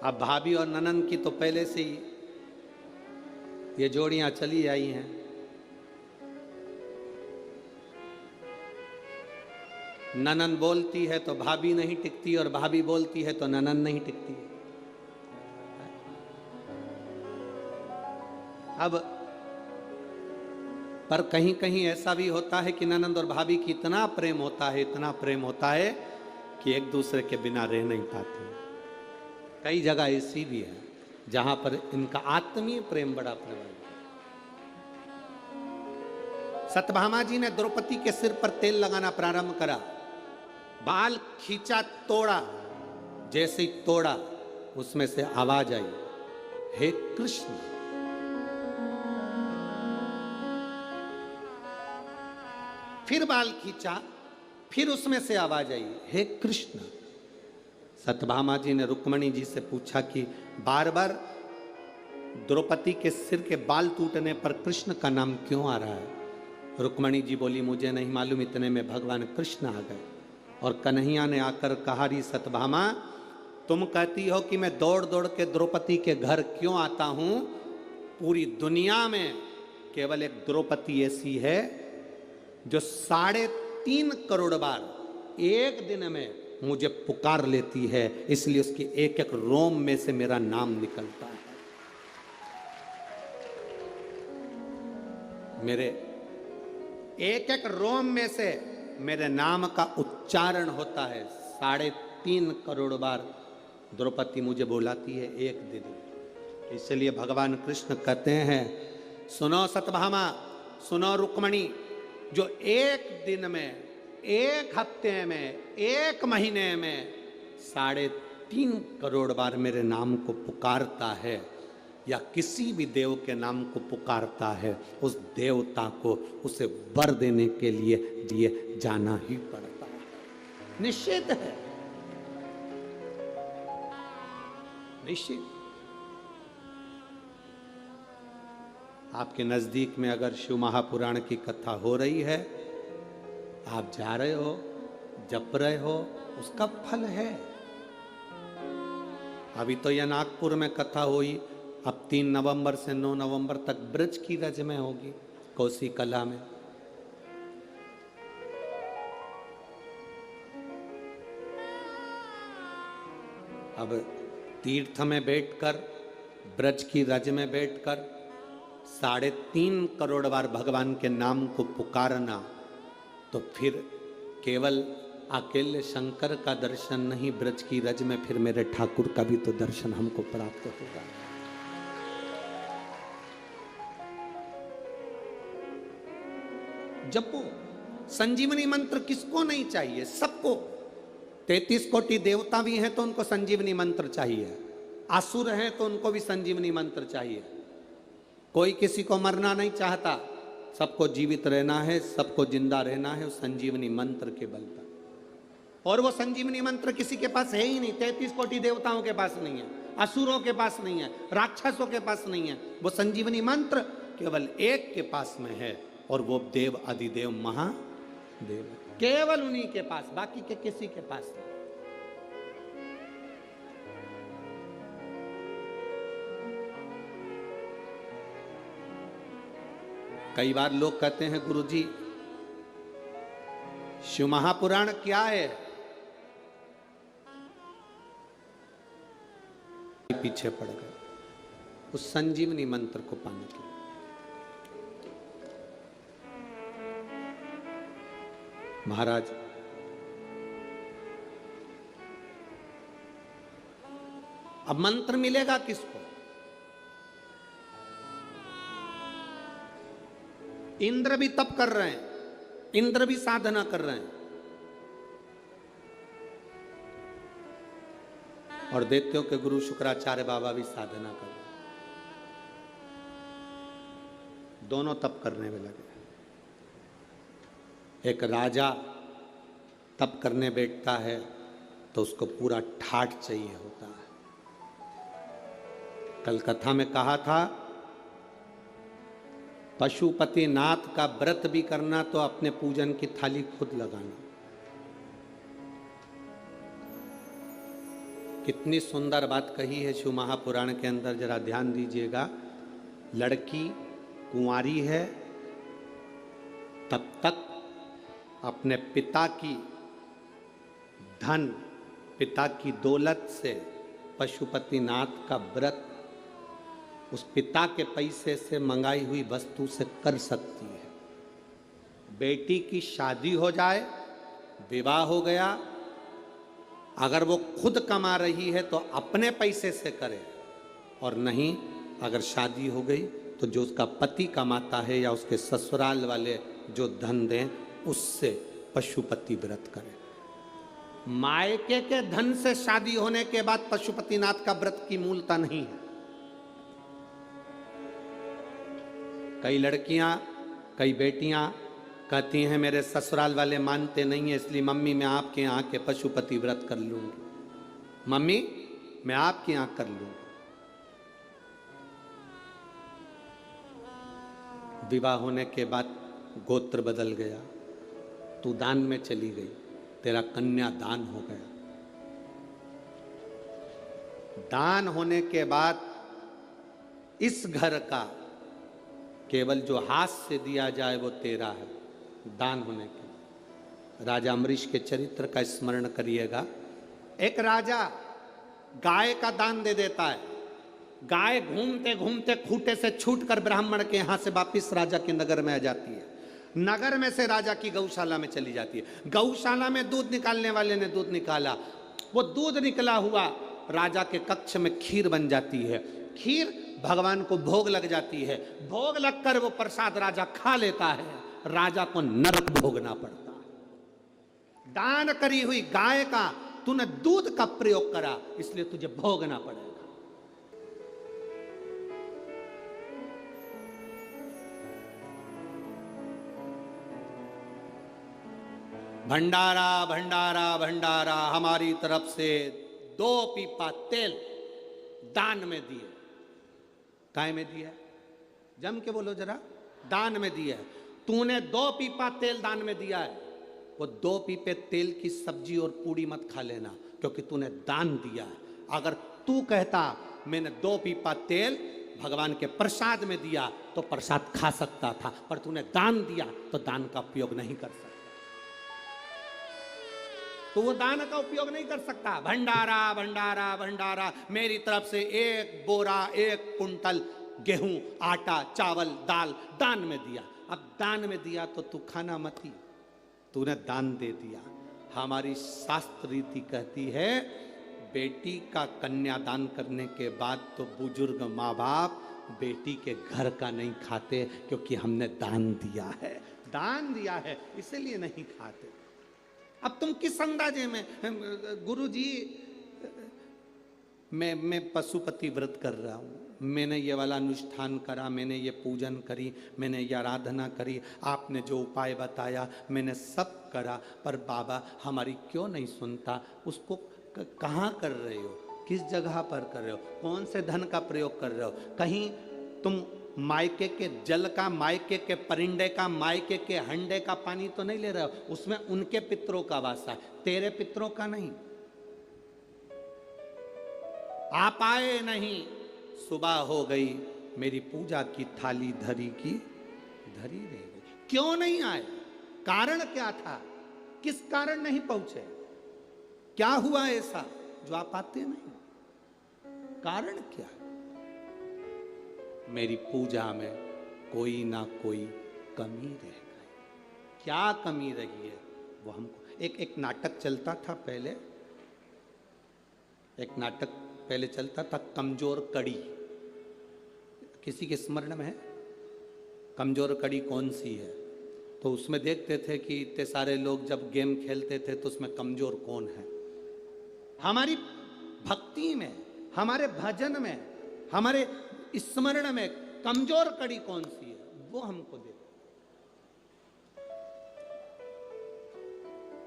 अब भाभी और ननंद की तो पहले से ही ये जोड़ियां चली आई हैं। ननंद बोलती है तो भाभी नहीं टिकती और भाभी बोलती है तो ननंद नहीं टिकती है। अब पर कहीं कहीं ऐसा भी होता है कि ननंद और भाभी की इतना प्रेम होता है, इतना प्रेम होता है कि एक दूसरे के बिना रह नहीं पाते। कई जगह ऐसी भी है जहां पर इनका आत्मीय प्रेम बड़ा प्रबल है। सत्यभामा जी ने द्रौपदी के सिर पर तेल लगाना प्रारंभ करा, बाल खींचा, तोड़ा। जैसे ही तोड़ा उसमें से आवाज आई, हे कृष्ण। फिर बाल खींचा, फिर उसमें से आवाज आई, हे कृष्ण। सत्यभामा जी ने रुक्मणी जी से पूछा कि बार बार द्रौपदी के सिर के बाल टूटने पर कृष्ण का नाम क्यों आ रहा है? रुक्मणी जी बोली, मुझे नहीं मालूम। इतने में भगवान कृष्ण आ गए और कन्हैया ने आकर कहा, री सत्यभामा, तुम कहती हो कि मैं दौड़ दौड़ के द्रौपदी के घर क्यों आता हूं? पूरी दुनिया में केवल एक द्रौपदी ऐसी है जो 3.5 करोड़ बार एक दिन में मुझे पुकार लेती है, इसलिए उसकी एक एक रोम में से मेरा नाम निकलता है। मेरे एक एक रोम में से मेरे नाम का उच्चारण होता है। 3.5 करोड़ बार द्रौपदी मुझे बुलाती है एक दिन। इसलिए भगवान कृष्ण कहते हैं, सुनो सत्यभामा, सुनो रुक्मणी, जो एक दिन में, एक हफ्ते में, एक महीने में 3.5 करोड़ बार मेरे नाम को पुकारता है या किसी भी देव के नाम को पुकारता है, उस देवता को उसे वर देने के लिए जाना ही पड़ता है। निश्चित है, निश्चित। आपके नजदीक में अगर शिव महापुराण की कथा हो रही है, आप जा रहे हो, जप रहे हो, उसका फल है। अभी तो यह नागपुर में कथा हुई, अब 3 नवंबर से 9 नवंबर तक ब्रज की रज में होगी, कोसी कला में। अब तीर्थ में बैठकर, ब्रज की रज में बैठकर 3.5 करोड़ बार भगवान के नाम को पुकारना, तो फिर केवल अकेले शंकर का दर्शन नहीं, ब्रज की रज में फिर मेरे ठाकुर का भी तो दर्शन हमको प्राप्त होगा। जपो। संजीवनी मंत्र किसको नहीं चाहिए? सबको। 33 कोटि देवता भी हैं तो उनको संजीवनी मंत्र चाहिए, असुर हैं तो उनको भी संजीवनी मंत्र चाहिए। कोई किसी को मरना नहीं चाहता, सबको जीवित रहना है, सबको जिंदा रहना है उस संजीवनी मंत्र के बल पर। और वो संजीवनी मंत्र किसी के पास है ही नहीं। 33 कोटि देवताओं के पास नहीं है, असुरों के पास नहीं है, राक्षसों के पास नहीं है। वो संजीवनी मंत्र केवल एक के पास में है, और वो देव अधिदेव महादेव, केवल उन्हीं के पास, बाकी के किसी के पास नहीं। कई बार लोग कहते हैं गुरुजी शिव महापुराण क्या है? पीछे पड़ गए उस संजीवनी मंत्र को पाने के लिए। महाराज अब मंत्र मिलेगा किसको? इंद्र भी तप कर रहे हैं, इंद्र भी साधना कर रहे हैं, और दैत्यों के गुरु शुक्राचार्य बाबा भी साधना कर रहे हैं। दोनों तप करने में लगे। एक राजा तप करने बैठता है तो उसको पूरा ठाठ चाहिए होता है। कल कथा में कहा था, पशुपति नाथ का व्रत भी करना तो अपने पूजन की थाली खुद लगाना। कितनी सुंदर बात कही है शिव महापुराण के अंदर, जरा ध्यान दीजिएगा। लड़की कुंवारी है तब तक अपने पिता की धन, पिता की दौलत से पशुपतिनाथ का व्रत उस पिता के पैसे से मंगाई हुई वस्तु से कर सकती है। बेटी की शादी हो जाए, विवाह हो गया, अगर वो खुद कमा रही है तो अपने पैसे से करे, और नहीं अगर शादी हो गई तो जो उसका पति कमाता है या उसके ससुराल वाले जो धन दें उससे पशुपति व्रत करे। मायके के धन से शादी होने के बाद पशुपतिनाथ का व्रत की मूलता नहीं है। कई लड़कियां, कई बेटियां कहती हैं मेरे ससुराल वाले मानते नहीं है, इसलिए मम्मी मैं आपके यहाँ के पशुपति व्रत कर लूंगी, मम्मी मैं आपके यहाँ कर लूंगी। विवाह होने के बाद गोत्र बदल गया, तू दान में चली गई, तेरा कन्या दान हो गया। दान होने के बाद इस घर का केवल जो हाथ से दिया जाए वो तेरा है। दान होने के राजा अमरीश के चरित्र का स्मरण करिएगा। एक राजा गाय का दान दे देता है, गाय घूमते घूमते खूंटे से छूटकर ब्राह्मण के यहां से वापिस राजा के नगर में आ जाती है। नगर में से राजा की गौशाला में चली जाती है। गौशाला में दूध निकालने वाले ने दूध निकाला, वो दूध निकला हुआ राजा के कक्ष में खीर बन जाती है। खीर भगवान को भोग लग जाती है। भोग लगकर वो प्रसाद राजा खा लेता है, राजा को नरक भोगना पड़ता है। दान करी हुई गाय का तूने दूध का प्रयोग करा, इसलिए तुझे भोगना पड़ेगा। भंडारा भंडारा भंडारा हमारी तरफ से 2 पीपा तेल दान में दिए। काय में दिया? जम के बोलो जरा। दान में दिया है। तूने 2 पीपा तेल दान में दिया है। वो 2 पीपे तेल की सब्जी और पूड़ी मत खा लेना, क्योंकि तूने दान दिया है। अगर तू कहता मैंने 2 पीपा तेल भगवान के प्रसाद में दिया तो प्रसाद खा सकता था, पर तूने दान दिया तो दान का उपयोग नहीं कर सकता। तो वो दान का उपयोग नहीं कर सकता। भंडारा भंडारा भंडारा, मेरी तरफ से 1 बोरा 1 कुंटल गेहूं, आटा, चावल, दाल दान में दिया। अब दान में दिया तो तू खाना मत ही, तूने दान दे दिया। हमारी शास्त्र रीति कहती है बेटी का कन्यादान करने के बाद तो बुजुर्ग माँ बाप बेटी के घर का नहीं खाते, क्योंकि हमने दान दिया है। दान दिया है इसलिए नहीं खाते। अब तुम किस अंदाजे में, गुरुजी मैं पशुपति व्रत कर रहा हूँ, मैंने ये वाला अनुष्ठान करा, मैंने ये पूजन करी, मैंने ये आराधना करी, आपने जो उपाय बताया मैंने सब करा, पर बाबा हमारी क्यों नहीं सुनता? उसको कहाँ कर रहे हो, किस जगह पर कर रहे हो, कौन से धन का प्रयोग कर रहे हो? कहीं तुम मायके के जल का, मायके के परिंदे का, मायके के हंडे का पानी तो नहीं ले रहे हो? उसमें उनके पितरों का वासा है, तेरे पितरों का नहीं। आप आए नहीं, सुबह हो गई, मेरी पूजा की थाली धरी की धरी रह गई। क्यों नहीं आए? कारण क्या था? किस कारण नहीं पहुंचे? क्या हुआ ऐसा जो आप आते नहीं? कारण क्या? मेरी पूजा में कोई ना कोई कमी रह गई। क्या कमी रही है वो हमको, एक नाटक चलता था पहले, एक नाटक पहले चलता था कमजोर कड़ी। किसी के स्मरण में है कमजोर कड़ी कौन सी है? तो उसमें देखते थे कि इतने सारे लोग जब गेम खेलते थे तो उसमें कमजोर कौन है। हमारी भक्ति में, हमारे भजन में, हमारे स्मरण में कमजोर कड़ी कौन सी है वो हमको दे।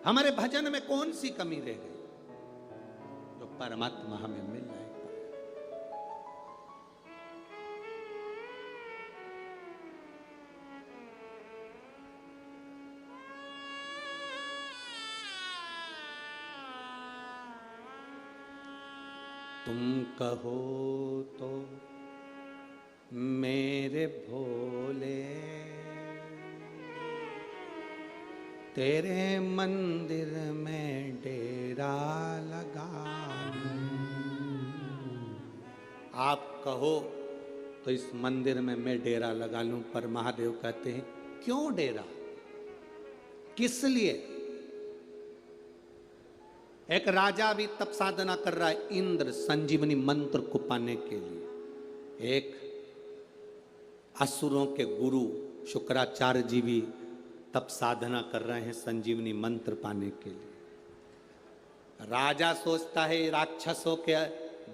हमारे भजन में कौन सी कमी रह गई जो परमात्मा हमें मिल रहा है? तुम कहो तो मेरे भोले, तेरे मंदिर में डेरा लगा लूं। आप कहो तो इस मंदिर में मैं डेरा लगा लूं, पर महादेव कहते हैं क्यों डेरा, किस लिए? एक राजा भी तप साधना कर रहा है इंद्र संजीवनी मंत्र को पाने के लिए। एक असुरों के गुरु शुक्राचार्य जी भी तप साधना कर रहे हैं संजीवनी मंत्र पाने के लिए। राजा सोचता है राक्षसों के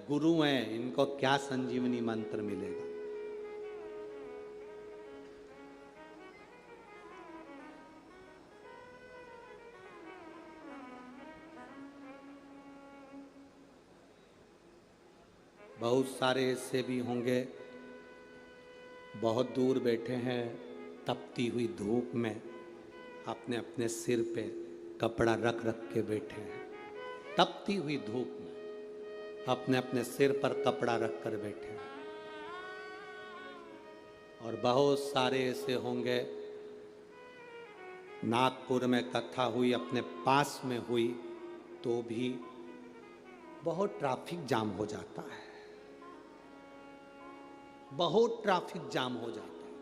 गुरु हैं, इनको क्या संजीवनी मंत्र मिलेगा। बहुत सारे ऐसे भी होंगे बहुत दूर बैठे हैं तपती हुई धूप में, अपने अपने सिर पे कपड़ा रख रख के बैठे हैं। तपती हुई धूप में अपने अपने सिर पर कपड़ा रख कर बैठे हैं। और बहुत सारे ऐसे होंगे, नागपुर में कथा हुई, अपने पास में हुई, तो भी बहुत ट्रैफिक जाम हो जाता है, बहुत ट्रैफिक जाम हो जाता है,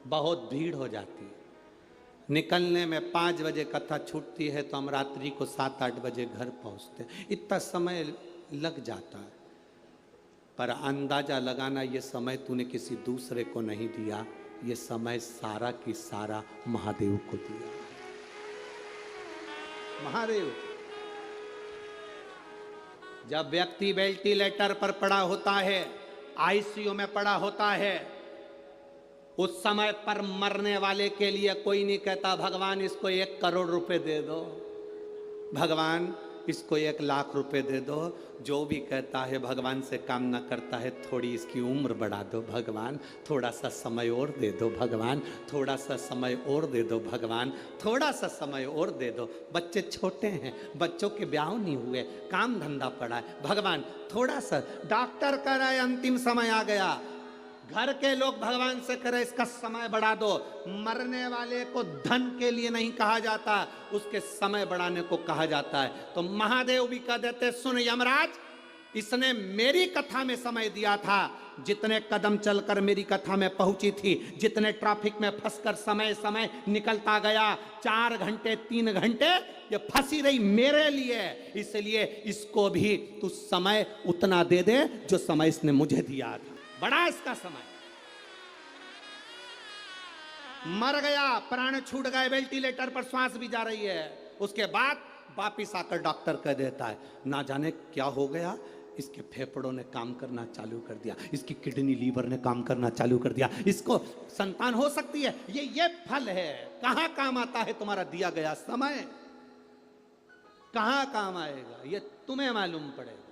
बहुत भीड़ हो जाती है। निकलने में 5 बजे कथा छूटती है तो हम रात्रि को 7-8 बजे घर पहुंचते हैं। इतना समय लग जाता है, पर अंदाजा लगाना ये समय तूने किसी दूसरे को नहीं दिया, ये समय सारा की सारा महादेव को दिया। महादेव, जब व्यक्ति वेंटिलेटर पर पड़ा होता है, आईसीयू में पड़ा होता है, उस समय पर मरने वाले के लिए कोई नहीं कहता भगवान इसको 1 करोड़ रुपए दे दो, भगवान इसको 1 लाख रुपए दे दो। जो भी कहता है भगवान से कामना करता है थोड़ी इसकी उम्र बढ़ा दो भगवान, थोड़ा सा समय और दे दो भगवान, थोड़ा सा समय और दे दो भगवान, थोड़ा सा समय और दे दो। बच्चे छोटे हैं, बच्चों के ब्याह नहीं हुए, काम धंधा पड़ा है, भगवान थोड़ा सा। डॉक्टर कह रहा है अंतिम समय आ गया, घर के लोग भगवान से करे इसका समय बढ़ा दो। मरने वाले को धन के लिए नहीं कहा जाता, उसके समय बढ़ाने को कहा जाता है। तो महादेव भी कह देते सुन यमराज, इसने मेरी कथा में समय दिया था, जितने कदम चलकर मेरी कथा में पहुंची थी, जितने ट्रैफिक में फंसकर समय समय निकलता गया, 4 घंटे 3 घंटे ये फंसी रही मेरे लिए, इसलिए इसको भी तू समय उतना दे दे जो समय इसने मुझे दिया था। बड़ा इसका समय। मर गया, प्राण छूट गए, वेंटिलेटर पर सांस भी जा रही है, उसके बाद वापिस आकर डॉक्टर कह देता है ना जाने क्या हो गया, इसके फेफड़ों ने काम करना चालू कर दिया, इसकी किडनी लीवर ने काम करना चालू कर दिया, इसको संतान हो सकती है। ये फल है। कहां काम आता है तुम्हारा दिया गया समय? कहां काम आएगा ये तुम्हें मालूम पड़ेगा।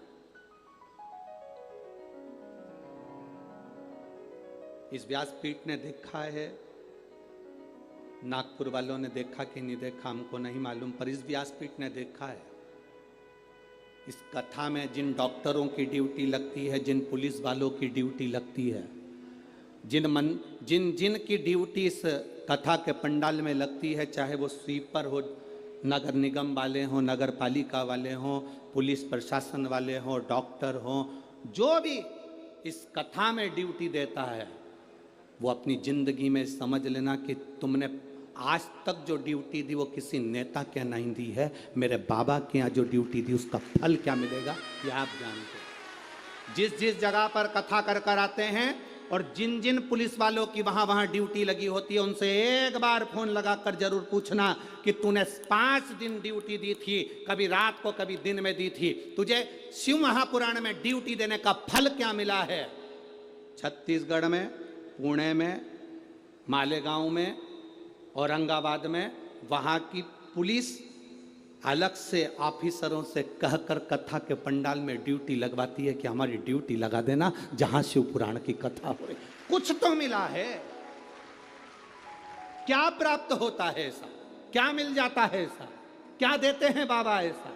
इस व्यासपीठ ने देखा है, नागपुर वालों ने देखा कि नहीं देखा हमको नहीं मालूम, पर इस व्यासपीठ ने देखा है। इस कथा में जिन डॉक्टरों की ड्यूटी लगती है, जिन पुलिस वालों की ड्यूटी लगती है, जिन की ड्यूटी इस कथा के पंडाल में लगती है, चाहे वो स्वीपर हो, नगर निगम वाले हों, नगर पालिका वाले हों, पुलिस प्रशासन वाले हों, डॉक्टर हों, जो भी इस कथा में ड्यूटी देता है, वो अपनी जिंदगी में समझ लेना कि तुमने आज तक जो ड्यूटी दी वो किसी नेता के नहीं दी है, मेरे बाबा के यहाँ जो ड्यूटी दी उसका फल क्या मिलेगा ये आप जानते हैं। जिस जिस जगह पर कथा कर कर आते हैं और जिन जिन पुलिस वालों की वहां वहां ड्यूटी लगी होती है, उनसे एक बार फोन लगाकर जरूर पूछना कि तूने 5 दिन ड्यूटी दी थी, कभी रात को कभी दिन में दी थी, तुझे शिव महापुराण में ड्यूटी देने का फल क्या मिला है? छत्तीसगढ़ में, पुणे में, मालेगांव में, औरंगाबाद में वहाँ की पुलिस अलग से ऑफिसरों से कहकर कथा के पंडाल में ड्यूटी लगवाती है कि हमारी ड्यूटी लगा देना जहां शिव पुराण की कथा हो रही। कुछ तो मिला है। क्या प्राप्त होता है ऐसा? क्या मिल जाता है ऐसा? क्या देते हैं बाबा ऐसा?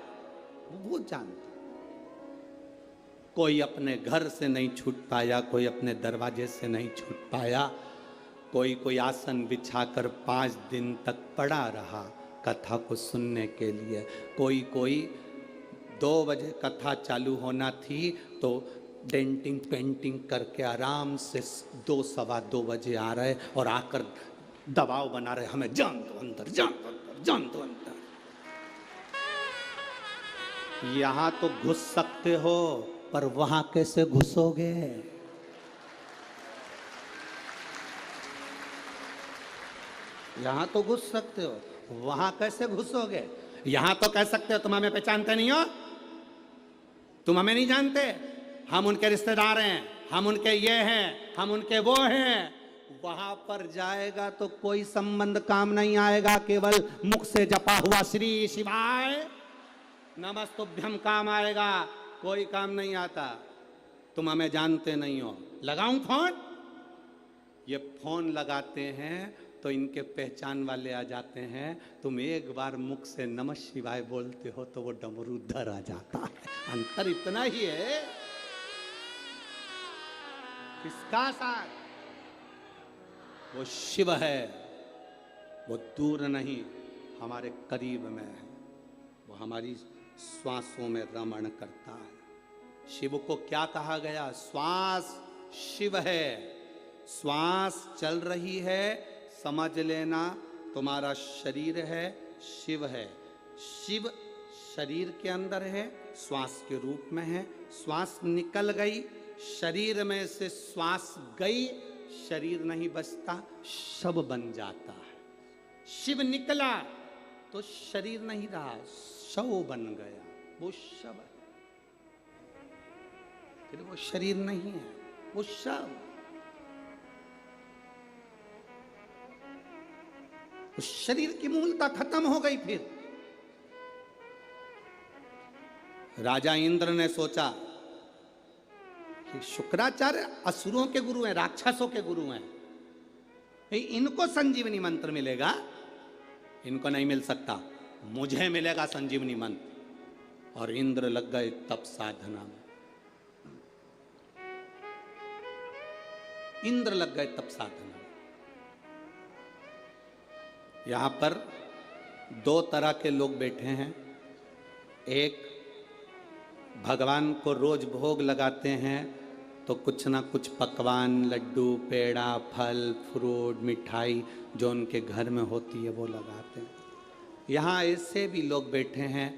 वो जानते। कोई अपने घर से नहीं छूट पाया, कोई अपने दरवाजे से नहीं छूट पाया, कोई आसन बिछाकर 5 दिन तक पड़ा रहा कथा को सुनने के लिए, कोई 2 बजे कथा चालू होना थी तो डेंटिंग पेंटिंग करके आराम से 2 सवा 2 बजे आ रहे और आकर दबाव बना रहे, हमें जान दो अंदर, जान दो अंदर, जान दो अंदर। यहां तो घुस सकते हो पर वहां कैसे घुसोगे? यहां तो घुस सकते हो, वहां कैसे घुसोगे? यहां तो कह सकते हो तुम हमें पहचानते नहीं हो, तुम हमें नहीं जानते, हम उनके रिश्तेदार हैं, हम उनके ये हैं, हम उनके वो हैं। वहां पर जाएगा तो कोई संबंध काम नहीं आएगा, केवल मुख से जपा हुआ श्री शिवाय नमस्तुभ्यम काम आएगा, कोई काम नहीं आता। तुम हमें जानते नहीं हो, लगाऊं फोन? ये फोन लगाते हैं तो इनके पहचान वाले आ जाते हैं, तुम एक बार मुख से नमः शिवाय बोलते हो तो वो डमरूधर आ जाता है। अंतर इतना ही है। किसका साथ? वो शिव है, वो दूर नहीं, हमारे करीब में है, वो हमारी श्वासों में रमण करता है। शिव को क्या कहा गया? श्वास शिव है, श्वास चल रही है, समझ लेना तुम्हारा शरीर है, शिव है। शिव शरीर के अंदर है, श्वास के रूप में है। श्वास निकल गई, शरीर में से श्वास गई, शरीर नहीं बचता, शव बन जाता है। शिव निकला तो शरीर नहीं रहा, शव बन गया, वो शव है, फिर वो शरीर नहीं है, वो शव। उस शरीर की मूलता खत्म हो गई। फिर राजा इंद्र ने सोचा कि शुक्राचार्य असुरों के गुरु हैं, राक्षसों के गुरु हैं, इनको संजीवनी मंत्र मिलेगा, इनको नहीं मिल सकता, मुझे मिलेगा संजीवनी मंत्र। और इंद्र लग गए तप साधना में, इंद्र लग गए तप साधना। यहां पर 2 तरह के लोग बैठे हैं। एक भगवान को रोज भोग लगाते हैं तो कुछ ना कुछ पकवान, लड्डू, पेड़ा, फल, फ्रूट, मिठाई जो उनके घर में होती है वो लगाते हैं। यहाँ ऐसे भी लोग बैठे हैं,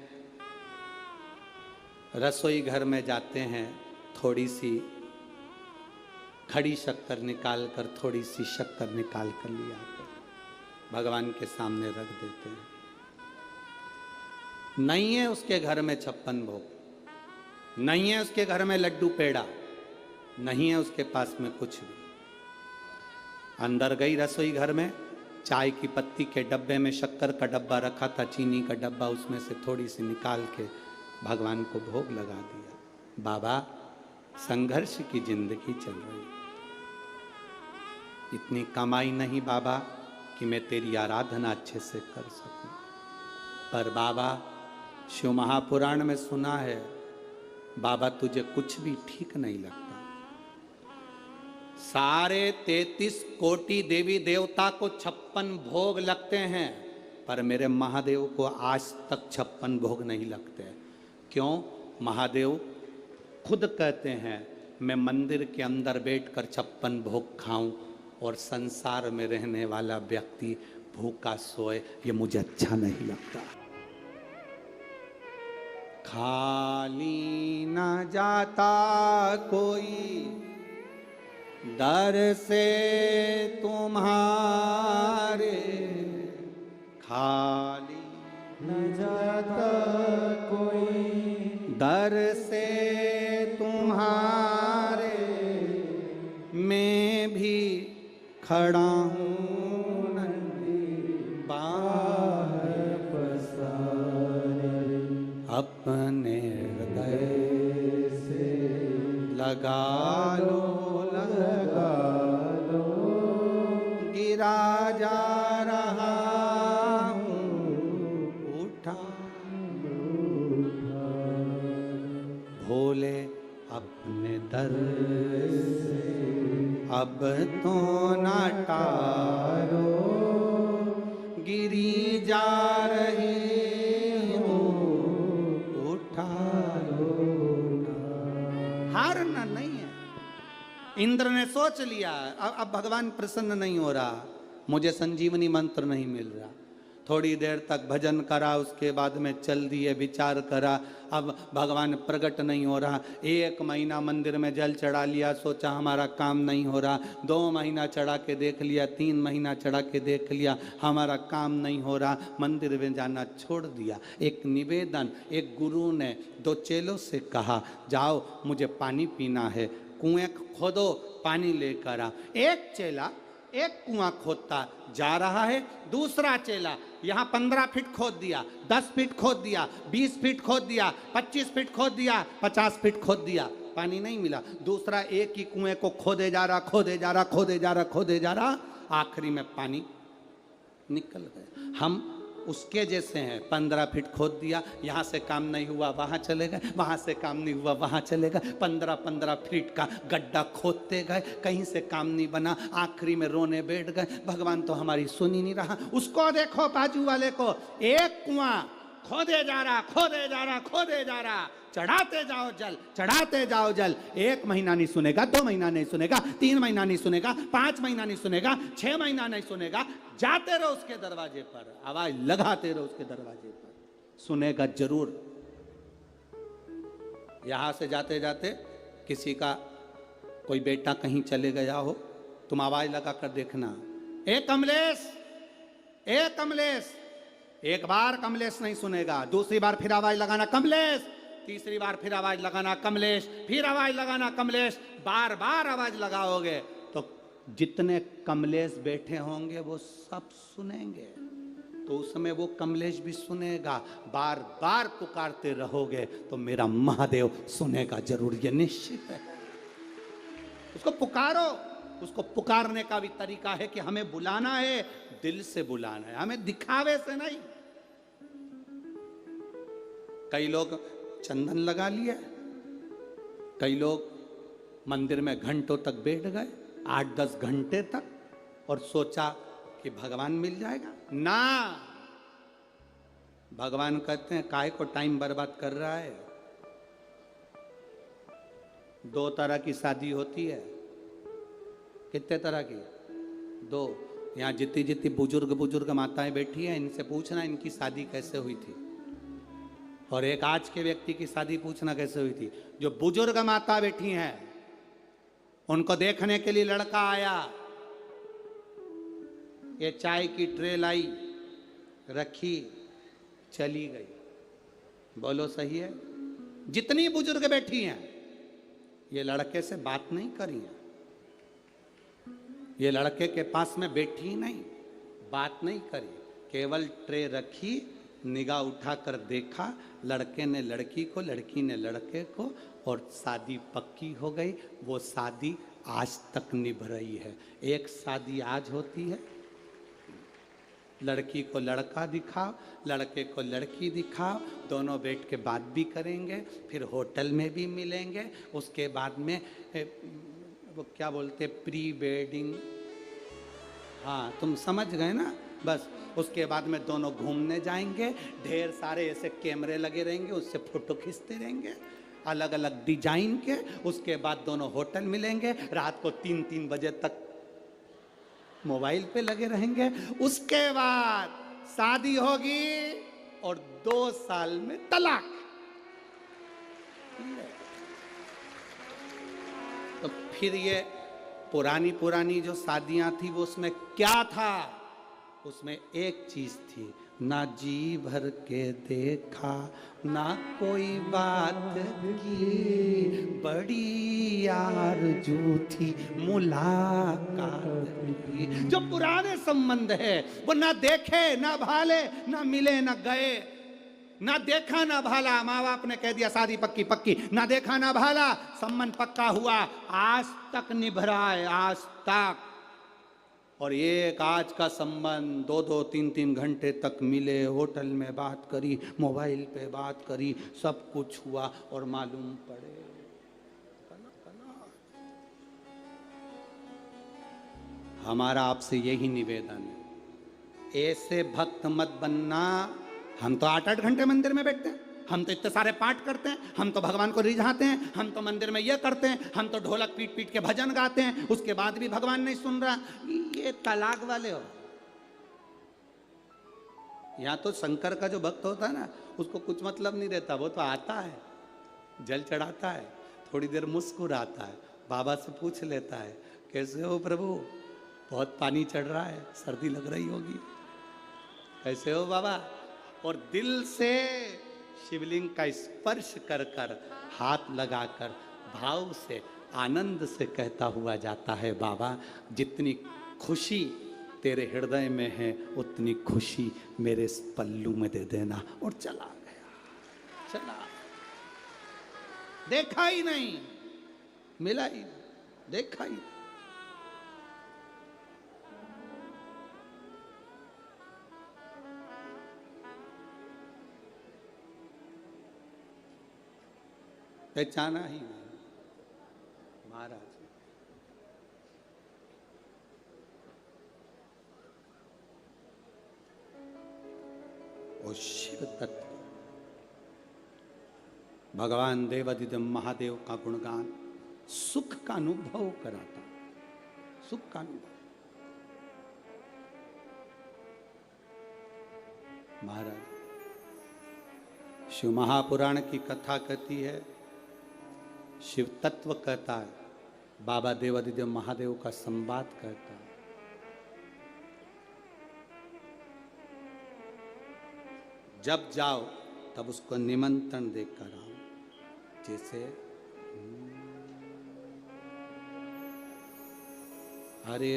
रसोई घर में जाते हैं, थोड़ी सी खड़ी शक्कर निकाल कर, थोड़ी सी शक्कर निकाल कर ले आते हैं। भगवान के सामने रख देते हैं। नहीं है उसके घर में 56 भोग, नहीं है उसके घर में लड्डू पेड़ा, नहीं है उसके पास में कुछ भी। अंदर गई रसोई घर में, चाय की पत्ती के डब्बे में शक्कर का डब्बा रखा था, चीनी का डब्बा, उसमें से थोड़ी सी निकाल के भगवान को भोग लगा दिया। बाबा, संघर्ष की जिंदगी चल रही, इतनी कमाई नहीं बाबा कि मैं तेरी आराधना अच्छे से कर सकूं। पर बाबा, शिव महापुराण में सुना है, बाबा तुझे कुछ भी ठीक नहीं लगता। सारे 33 कोटि देवी देवता को 56 भोग लगते हैं, पर मेरे महादेव को आज तक 56 भोग नहीं लगते। क्यों? महादेव खुद कहते हैं, मैं मंदिर के अंदर बैठकर 56 भोग खाऊं और संसार में रहने वाला व्यक्ति भूखा सोए, ये मुझे अच्छा नहीं लगता। खाली न जाता कोई दर से तुम्हारे, खाली न जाता कोई दर से तुम्हारे, मैं भी खड़ा हूँ नंदी बाहर पसारे, अपने हृदय से लगा लो, गिरा जा रहा हूँ, उठा भोले अपने दर से अब तो ना टारो, गिरी जा रही हूँ, उठा लो। हारना नहीं है। इंद्र ने सोच लिया, अब भगवान प्रसन्न नहीं हो रहा, मुझे संजीवनी मंत्र नहीं मिल रहा। थोड़ी देर तक भजन करा, उसके बाद में चल दिए, विचार करा, अब भगवान प्रकट नहीं हो रहा। 1 महीना मंदिर में जल चढ़ा लिया, सोचा हमारा काम नहीं हो रहा। 2 महीना चढ़ा के देख लिया, 3 महीना चढ़ा के देख लिया, हमारा काम नहीं हो रहा, मंदिर में जाना छोड़ दिया। एक निवेदन, एक गुरु ने 2 चेलों से कहा, जाओ मुझे पानी पीना है, कुएं खोदो, पानी लेकर आ। एक चेला एक कुआं खोदता जा रहा है, दूसरा चेला यहाँ 15 फीट खोद दिया, 10 फीट खोद दिया, 20 फीट खोद दिया, 25 फीट खोद दिया, 50 फीट खोद दिया, पानी नहीं मिला। दूसरा एक ही कुएं को खोदे जा रहा, खोदे जा रहा, खोदे जा रहा, खोदे जा रहा, आखिरी में पानी निकल गया। हम उसके जैसे हैं, 15 फीट खोद दिया, यहाँ से काम नहीं हुआ वहाँ चले गए, वहाँ से काम नहीं हुआ वहाँ चले गए, 15-15 फीट का गड्ढा खोदते गए, कहीं से काम नहीं बना, आखिरी में रोने बैठ गए, भगवान तो हमारी सुन ही नहीं रहा। उसको देखो बाजू वाले को, एक कुआं खोदे जा रहा, खोदे जा रहा, खोदे जा रहा, चढ़ाते जाओ जल, चढ़ाते जाओ जल। 1 महीना नहीं सुनेगा, 2 महीना नहीं सुनेगा, 3 महीना नहीं सुनेगा, 5 महीना नहीं सुनेगा, 6 महीना नहीं सुनेगा। जाते रहो उसके दरवाजे पर, आवाज लगाते रहो उसके दरवाजे पर, सुनेगा जरूर। यहां से जाते जाते किसी का कोई बेटा कहीं चले गया हो, तुम आवाज लगा कर देखना, ए कमलेश, ए कमलेश। 1 बार कमलेश नहीं सुनेगा, दूसरी बार फिर आवाज लगाना कमलेश, तीसरी बार फिर आवाज लगाना कमलेश, फिर आवाज लगाना कमलेश। बार बार आवाज लगाओगे तो जितने कमलेश बैठे होंगे वो सब सुनेंगे, तो उस समय वो कमलेश भी सुनेगा। बार बार पुकारते रहोगे तो मेरा महादेव सुनेगा जरूर, ये निश्चित है। उसको पुकारो। उसको पुकारने का भी तरीका है कि हमें बुलाना है, दिल से बुलाना है, हमें दिखावे से नहीं। कई लोग चंदन लगा लिया, कई लोग मंदिर में घंटों तक बैठ गए, 8-10 घंटे तक, और सोचा कि भगवान मिल जाएगा ना। भगवान कहते हैं काहे को टाइम बर्बाद कर रहा है। 2 तरह की शादी होती है। कितने तरह की? 2। यहाँ जितनी जितनी बुजुर्ग माताएं बैठी हैं, इनसे पूछना इनकी शादी कैसे हुई थी, और एक आज के व्यक्ति की शादी पूछना कैसे हुई थी। जो बुजुर्ग माता बैठी हैं, उनको देखने के लिए लड़का आया, ये चाय की ट्रे लाई, रखी, चली गई। बोलो सही है? जितनी बुजुर्ग बैठी हैं ये लड़के से बात नहीं करी है, ये लड़के के पास में बैठी नहीं, बात नहीं करी, केवल ट्रे रखी, निगाह उठाकर देखा, लड़के ने लड़की को, लड़की ने लड़के को, और शादी पक्की हो गई। वो शादी आज तक निभ रही है। एक शादी आज होती है, लड़की को लड़का दिखाओ, लड़के को लड़की दिखाओ, दोनों बैठ के बात भी करेंगे, फिर होटल में भी मिलेंगे, उसके बाद में वो क्या बोलते, प्री वेडिंग, हाँ तुम समझ गए ना, बस उसके बाद में दोनों घूमने जाएंगे, ढेर सारे ऐसे कैमरे लगे रहेंगे, उससे फोटो खींचते रहेंगे अलग अलग डिजाइन के। उसके बाद दोनों होटल मिलेंगे, रात को 3-3 बजे तक मोबाइल पे लगे रहेंगे। उसके बाद शादी होगी और 2 साल में तलाक। तो फिर ये पुरानी जो शादियां थी वो उसमें क्या था? उसमें एक चीज थी, ना जी भर के देखा, ना कोई बात की, बड़ी आरज़ू थी मुलाकात की। जो पुराने संबंध है वो ना देखे ना भाले, ना मिले ना गए, ना देखा ना भाला, माँ बाप ने कह दिया शादी पक्की पक्की, ना देखा ना भाला, संबंध पक्का हुआ, आज तक निभ रहा है, आज तक। और एक आज का संबंध 2-2, 3-3 घंटे तक मिले, होटल में बात करी, मोबाइल पे बात करी, सब कुछ हुआ और मालूम पड़े। हमारा आपसे यही निवेदन है, ऐसे भक्त मत बनना। हम तो 8-8 घंटे मंदिर में बैठते हैं, हम तो इतने सारे पाठ करते हैं, हम तो भगवान को रिझाते हैं, हम तो मंदिर में ये करते हैं, हम तो ढोलक पीट पीट के भजन गाते हैं, उसके बाद भी भगवान नहीं सुन रहा। ये तलाक वाले हो। यहाँ तो शंकर का जो भक्त होता है ना, उसको कुछ मतलब नहीं रहता, वो तो आता है, जल चढ़ाता है, थोड़ी देर मुस्कुराता है, बाबा से पूछ लेता है कैसे हो प्रभु, बहुत पानी चढ़ रहा है, सर्दी लग रही होगी, कैसे हो बाबा, और दिल से शिवलिंग का स्पर्श कर कर, हाथ लगाकर, भाव से, आनंद से कहता हुआ जाता है, बाबा जितनी खुशी तेरे हृदय में है उतनी खुशी मेरे इस पल्लू में दे देना। और चला गया, चला, देखा ही नहीं, मिला ही, देखा ही। पहचाना ही नहीं महाराज। और शिव तत्व, भगवान देवाधिदेव महादेव का गुणगान सुख का अनुभव कराता, सुख का अनुभव। महाराज शिव महापुराण की कथा कहती है, शिव तत्व कहता है, बाबा देवाधिदेव महादेव का संवाद कहता है। जब जाओ तब उसको निमंत्रण देकर आओ, जैसे हरे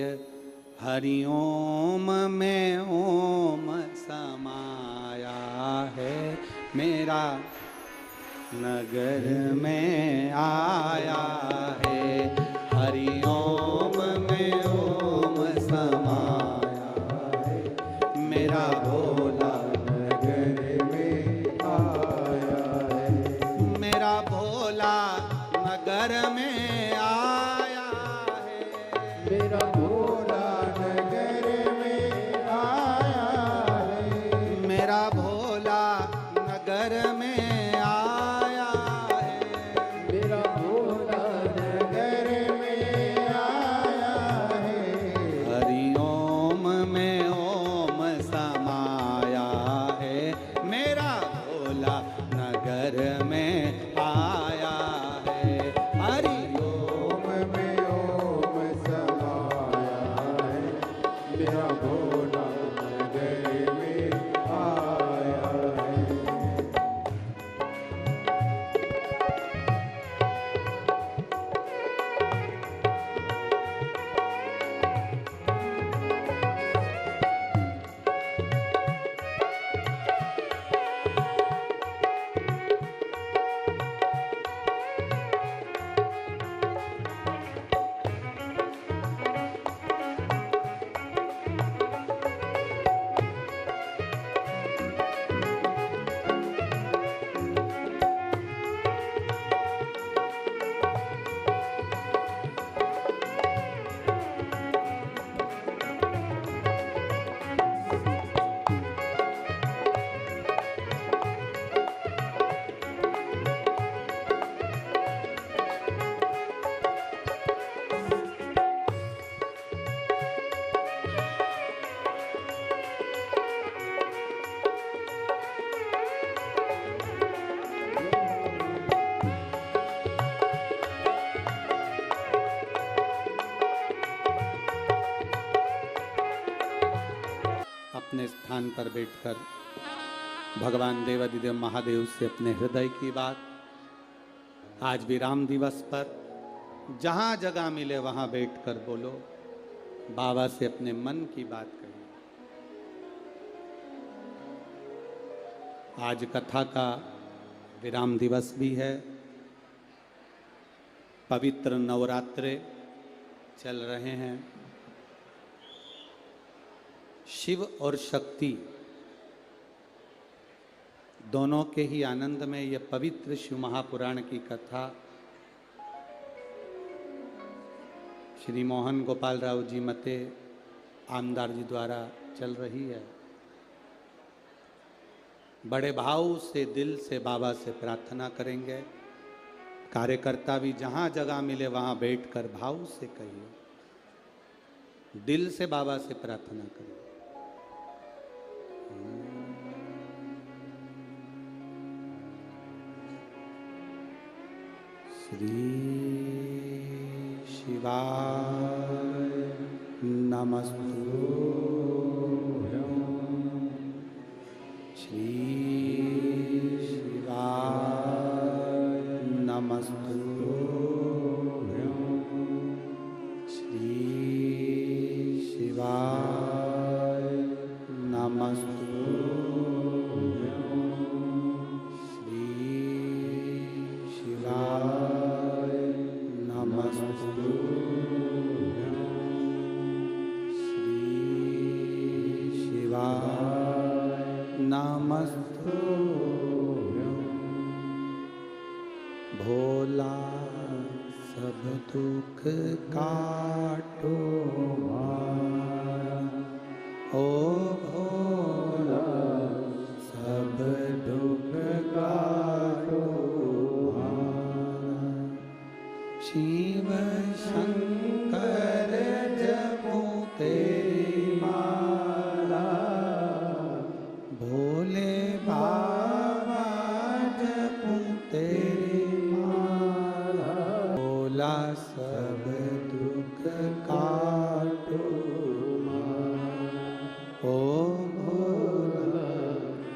हरि ओम में ओम समाया है, मेरा नगर में आया है। हरि ओम में ओम समाया है, मेरा भोला नगर में आया है, मेरा भोला नगर में आया है, मेरा भोला नगर में आया है, मेरा भोला नगर में अपने स्थान पर बैठकर भगवान देवादिदेव महादेव से अपने हृदय की बात, आज विराम दिवस पर जहां जगह मिले वहां बैठकर बोलो, बाबा से अपने मन की बात कहिए। आज कथा का विराम दिवस भी है, पवित्र नवरात्रे चल रहे हैं। शिव और शक्ति दोनों के ही आनंद में यह पवित्र शिव महापुराण की कथा श्री मोहन गोपाल राव जी मते आमदार जी द्वारा चल रही है। बड़े भाव से दिल से बाबा से प्रार्थना करेंगे। कार्यकर्ता भी जहां जगह मिले वहां बैठकर भाव से कहिए, दिल से बाबा से प्रार्थना करें। श्री शिवाय नमस्तुभ्यं, श्री शिवाय नमस्तुभ्यं, श्री शिवाय नमस्तुभ्यं, श्री शिवाय नमस्तुभ्यं, श्री शिवाय नमस्तुभ्यं। भोला सब दुख काटो मारा, ओ भोला सब दुख काटो मारा। शिव शंकर जपो तेरी माला, भोले बाबा जपो तेरी माला। भोला सब दुख काटो मारा, ओ भोला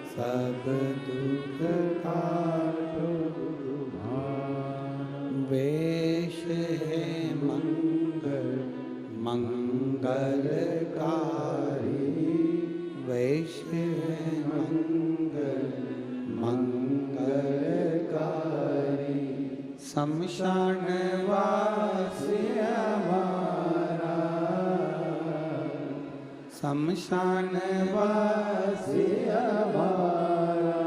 सब दुख काटो मारा। वेश है मंगल मंगलकारी, वेश है मंगल मंगलकारी। शमशान वासी हमारा, शमशान वासी हमारा।